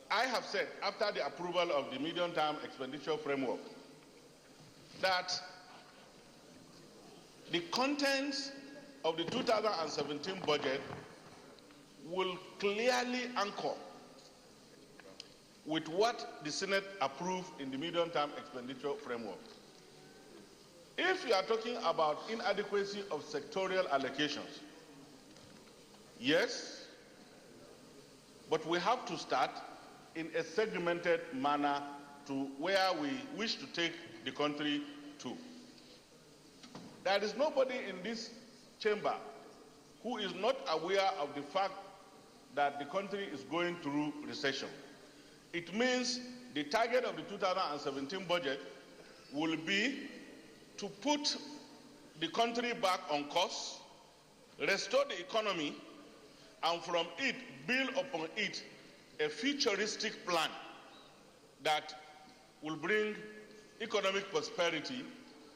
J: I have said, after the approval of the medium-term expenditure framework, that the contents of the 2017 budget will clearly anchor with what the Senate approved in the medium-term expenditure framework. If you are talking about inadequacy of sectorial allocations, yes, but we have to start in a segmented manner to where we wish to take the country to. There is nobody in this chamber who is not aware of the fact that the country is going through recession. It means the target of the 2017 budget will be to put the country back on course, restore the economy, and from it, build upon it a futuristic plan that will bring economic prosperity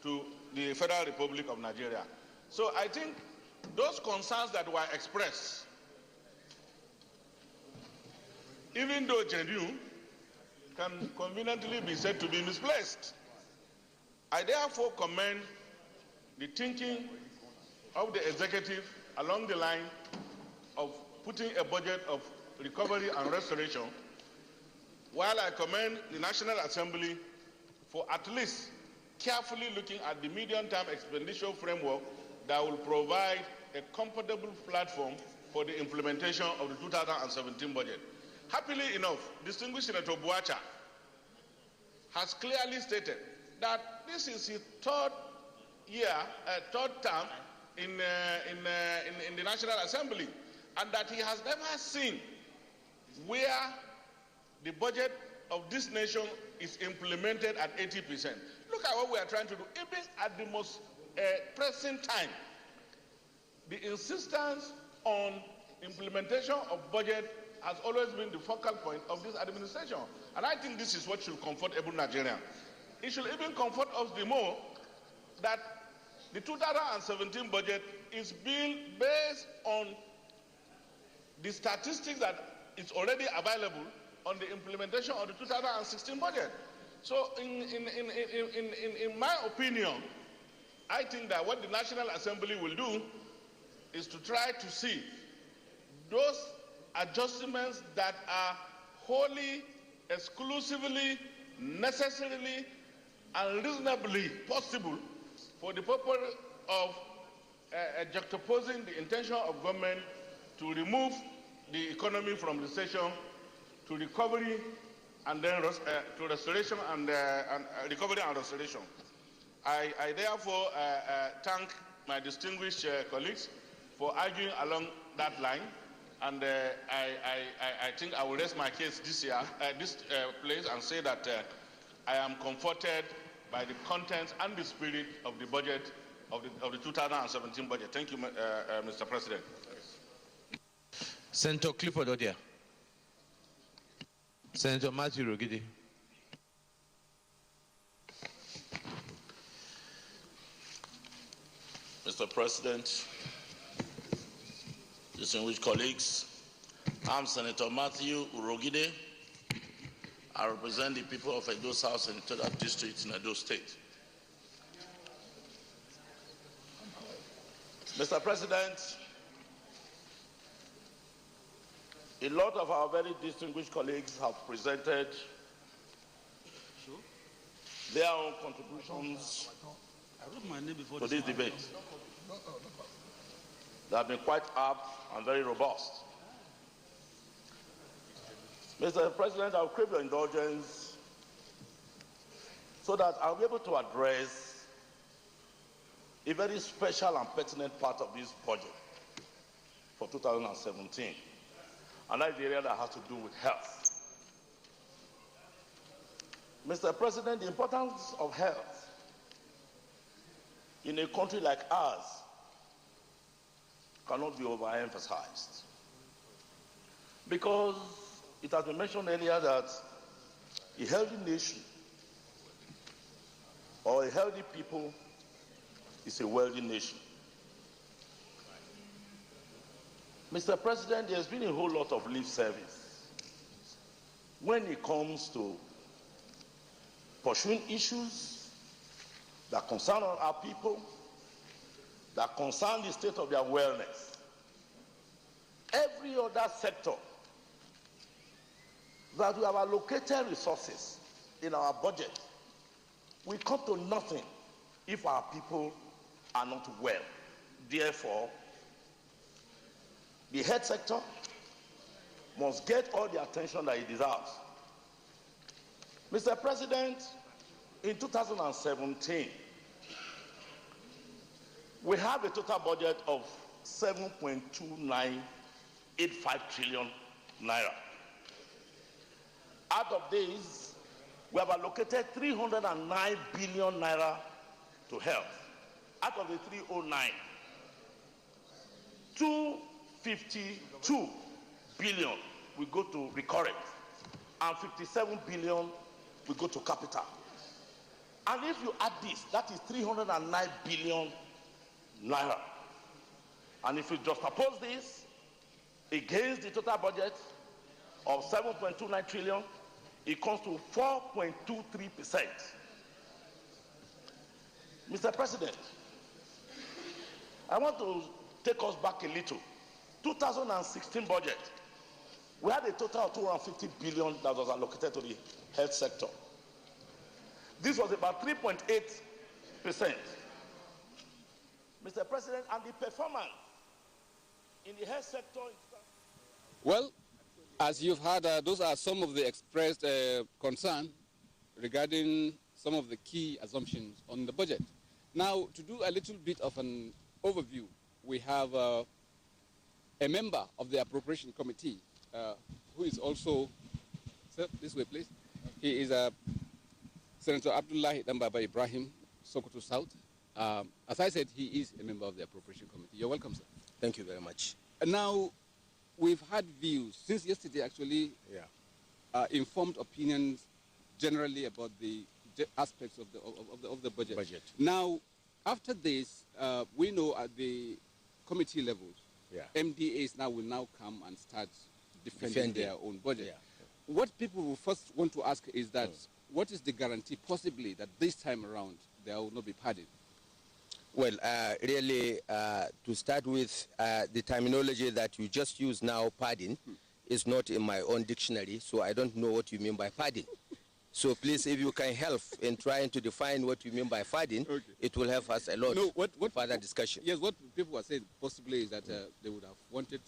J: to the Federal Republic of Nigeria. So I think those concerns that were expressed, even though genuine, can conveniently be said to be misplaced. I therefore commend the thinking of the executive along the line of putting a budget of recovery and restoration, while I commend the National Assembly for at least carefully looking at the medium-term expenditure framework that will provide a comfortable platform for the implementation of the 2017 budget. Happily enough, distinguished Senator Buacha has clearly stated that this is his third term in the National Assembly, and that he has never seen where the budget of this nation is implemented at 80%. Look at what we are trying to do. Even at the most pressing time, the insistence on implementation of budget has always been the focal point of this administration. And I think this is what should comfort every Nigerian. It should even comfort us the more that the 2017 budget is being based on the statistics that is already available on the implementation of the 2016 budget. So in my opinion, I think that what the National Assembly will do is to try to see those adjustments that are wholly, exclusively, necessarily, and reasonably possible for the purpose of juxtaposing the intention of government to remove the economy from recession to recovery and then to restoration and recovery and restoration. I therefore thank my distinguished colleagues for arguing along that line, and I think I will rest my case this place and say that I am comforted by the contents and the spirit of the budget of the 2017 budget. Thank you, Mr. President.
D: Senator Clifford Odia. Senator Matthew Rogide.
R: Mr. President, distinguished colleagues, I'm Senator Matthew Rogide. I represent the people of Edo South and Senatorial District in Edo State. Mr. President, A lot of our very distinguished colleagues have presented their own contributions to this debate. They have been quite apt and very robust. Mr. President, I'll crave your indulgence so that I'll be able to address a very special and pertinent part of this budget for 2017, and that's the area that has to do with health. Mr. President, the importance of health in a country like ours cannot be overemphasized, because it has been mentioned earlier that a healthy nation or a healthy people is a wealthy nation. Mr. President, there's been a whole lot of lip service when it comes to pursuing issues that concern our people, that concern the state of their wellness. Every other sector that we have allocated resources in our budget will come to nothing if our people are not well. Therefore, the health sector must get all the attention that it deserves. Mr. President, in 2017, we have a total budget of 7.2985 trillion naira. Out of these, we have allocated 309 billion naira to health. Out of the 309, 252 billion will go to recurrent, and 57 billion will go to capital. And if you add this, that is 309 billion naira. And if you juxtapose this against the total budget of 7.29 trillion, it comes to 4.23%. Mr. President, I want to take us back a little. 2016 budget, we had a total of 250 billion that was allocated to the health sector. This was about 3.8%. Mr. President, and the performance in the health sector.
A: Well, as you've heard, those are some of the expressed concern regarding some of the key assumptions on the budget. Now, to do a little bit of an overview, we have a member of the Appropriation Committee who is also, sir, this way please. He is Senator Abdullahi Dambaba Ibrahim, Sokoto South. As I said, he is a member of the Appropriation Committee. You're welcome, sir.
S: Thank you very much.
A: Now, we've had views since yesterday, actually, informed opinions generally about the aspects of the budget. Now, after this, we know at the committee levels, MDAs will now come and start defending their own budget. What people will first want to ask is that, what is the guarantee possibly that this time around there will not be padding?
S: Well, really, to start with, the terminology that you just used now, padding, is not in my own dictionary, so I don't know what you mean by padding. So please, if you can help in trying to define what you mean by padding, it will help us a lot.
A: No, what
S: further discussion.
A: Yes, what people are saying possibly is that they would have wanted,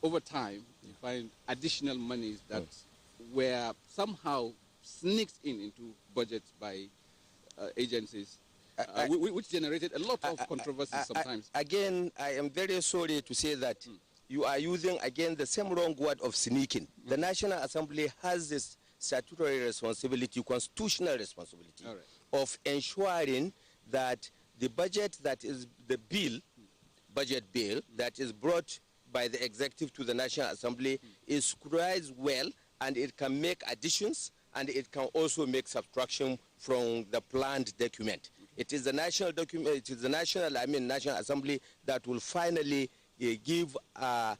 A: over time, you find additional monies that were somehow sneaked into budgets by agencies, which generated a lot of controversy sometimes.
S: Again, I am very sorry to say that you are using, again, the same wrong word of sneaking. The National Assembly has this statutory responsibility, constitutional responsibility, of ensuring that the budget that is the bill, budget bill, that is brought by the executive to the National Assembly is scrutinized well, and it can make additions, and it can also make subtraction from the planned document. It is the national document, it is the National Assembly that will finally give a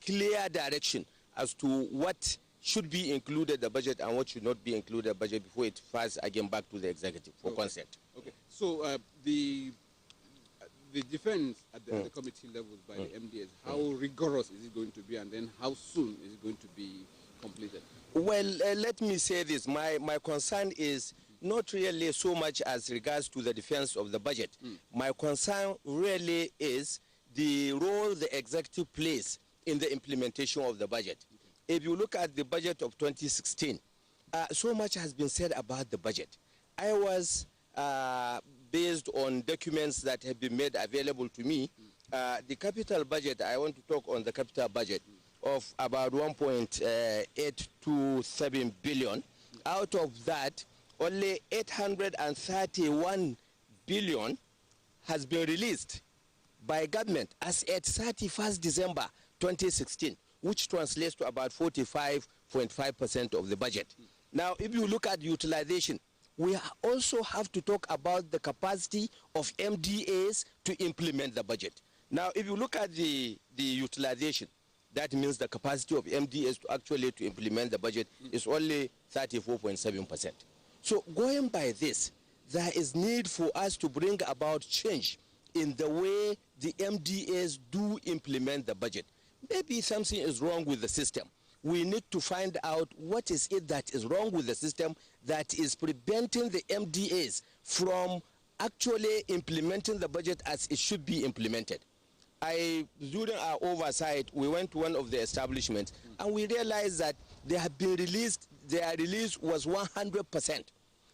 S: clear direction as to what should be included in the budget and what should not be included in the budget before it passes again back to the executive for consent.
A: Okay. So the the defense at the committee levels by the MDS, how rigorous is it going to be, and then how soon is it going to be completed?
S: Well, let me say this. My concern is not really so much as regards to the defense of the budget. My concern really is the role the executive plays in the implementation of the budget. If you look at the budget of 2016, so much has been said about the budget. I was, based on documents that have been made available to me, the capital budget, I want to talk on the capital budget of about 1.827 billion. Out of that, only 831 billion has been released by government as at 31st December 2016, which translates to about 45.5% of the budget. Now, if you look at utilization, we also have to talk about the capacity of MDAs to implement the budget. Now, if you look at the utilization, that means the capacity of MDAs to actually to implement the budget is only 34.7%. So going by this, there is need for us to bring about change in the way the MDAs do implement the budget. Maybe something is wrong with the system. We need to find out what is it that is wrong with the system that is preventing the MDAs from actually implementing the budget as it should be implemented. During our oversight, we went to one of the establishments and we realized that they had been released, their release was 100%,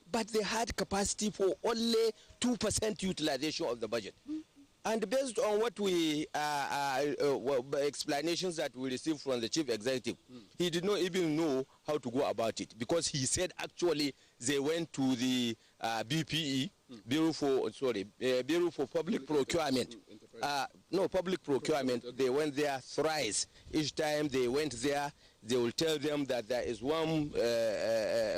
S: but they had capacity for only 2% utilization of the budget. And based on what we, explanations that we received from the chief executive, he did not even know how to go about it, because he said actually they went to the BPE, Bureau for Public Procurement. Public procurement, they went there thrice. Each time they went there, they will tell them that there is one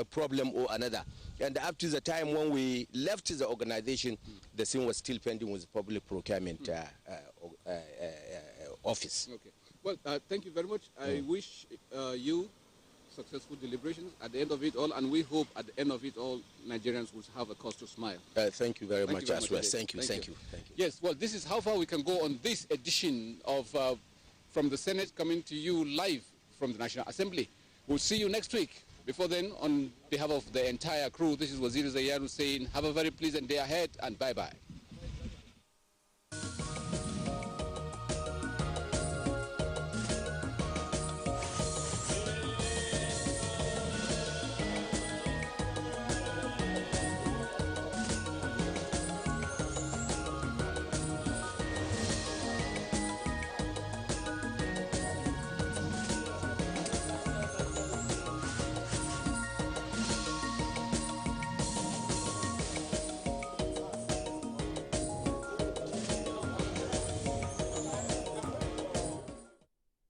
S: problem or another. And up to the time when we left the organization, the thing was still pending with the public procurement office.
A: Okay. Well, thank you very much. I wish you successful deliberations at the end of it all, and we hope at the end of it all, Nigerians will have a cause to smile.
S: Thank you very much as well. Thank you.
A: Yes, well, this is how far we can go on this edition of From the Senate, coming to you live from the National Assembly. We'll see you next week. Before then, on behalf of the entire crew, this is Waziri Zayaru saying have a very pleasant day ahead and bye-bye.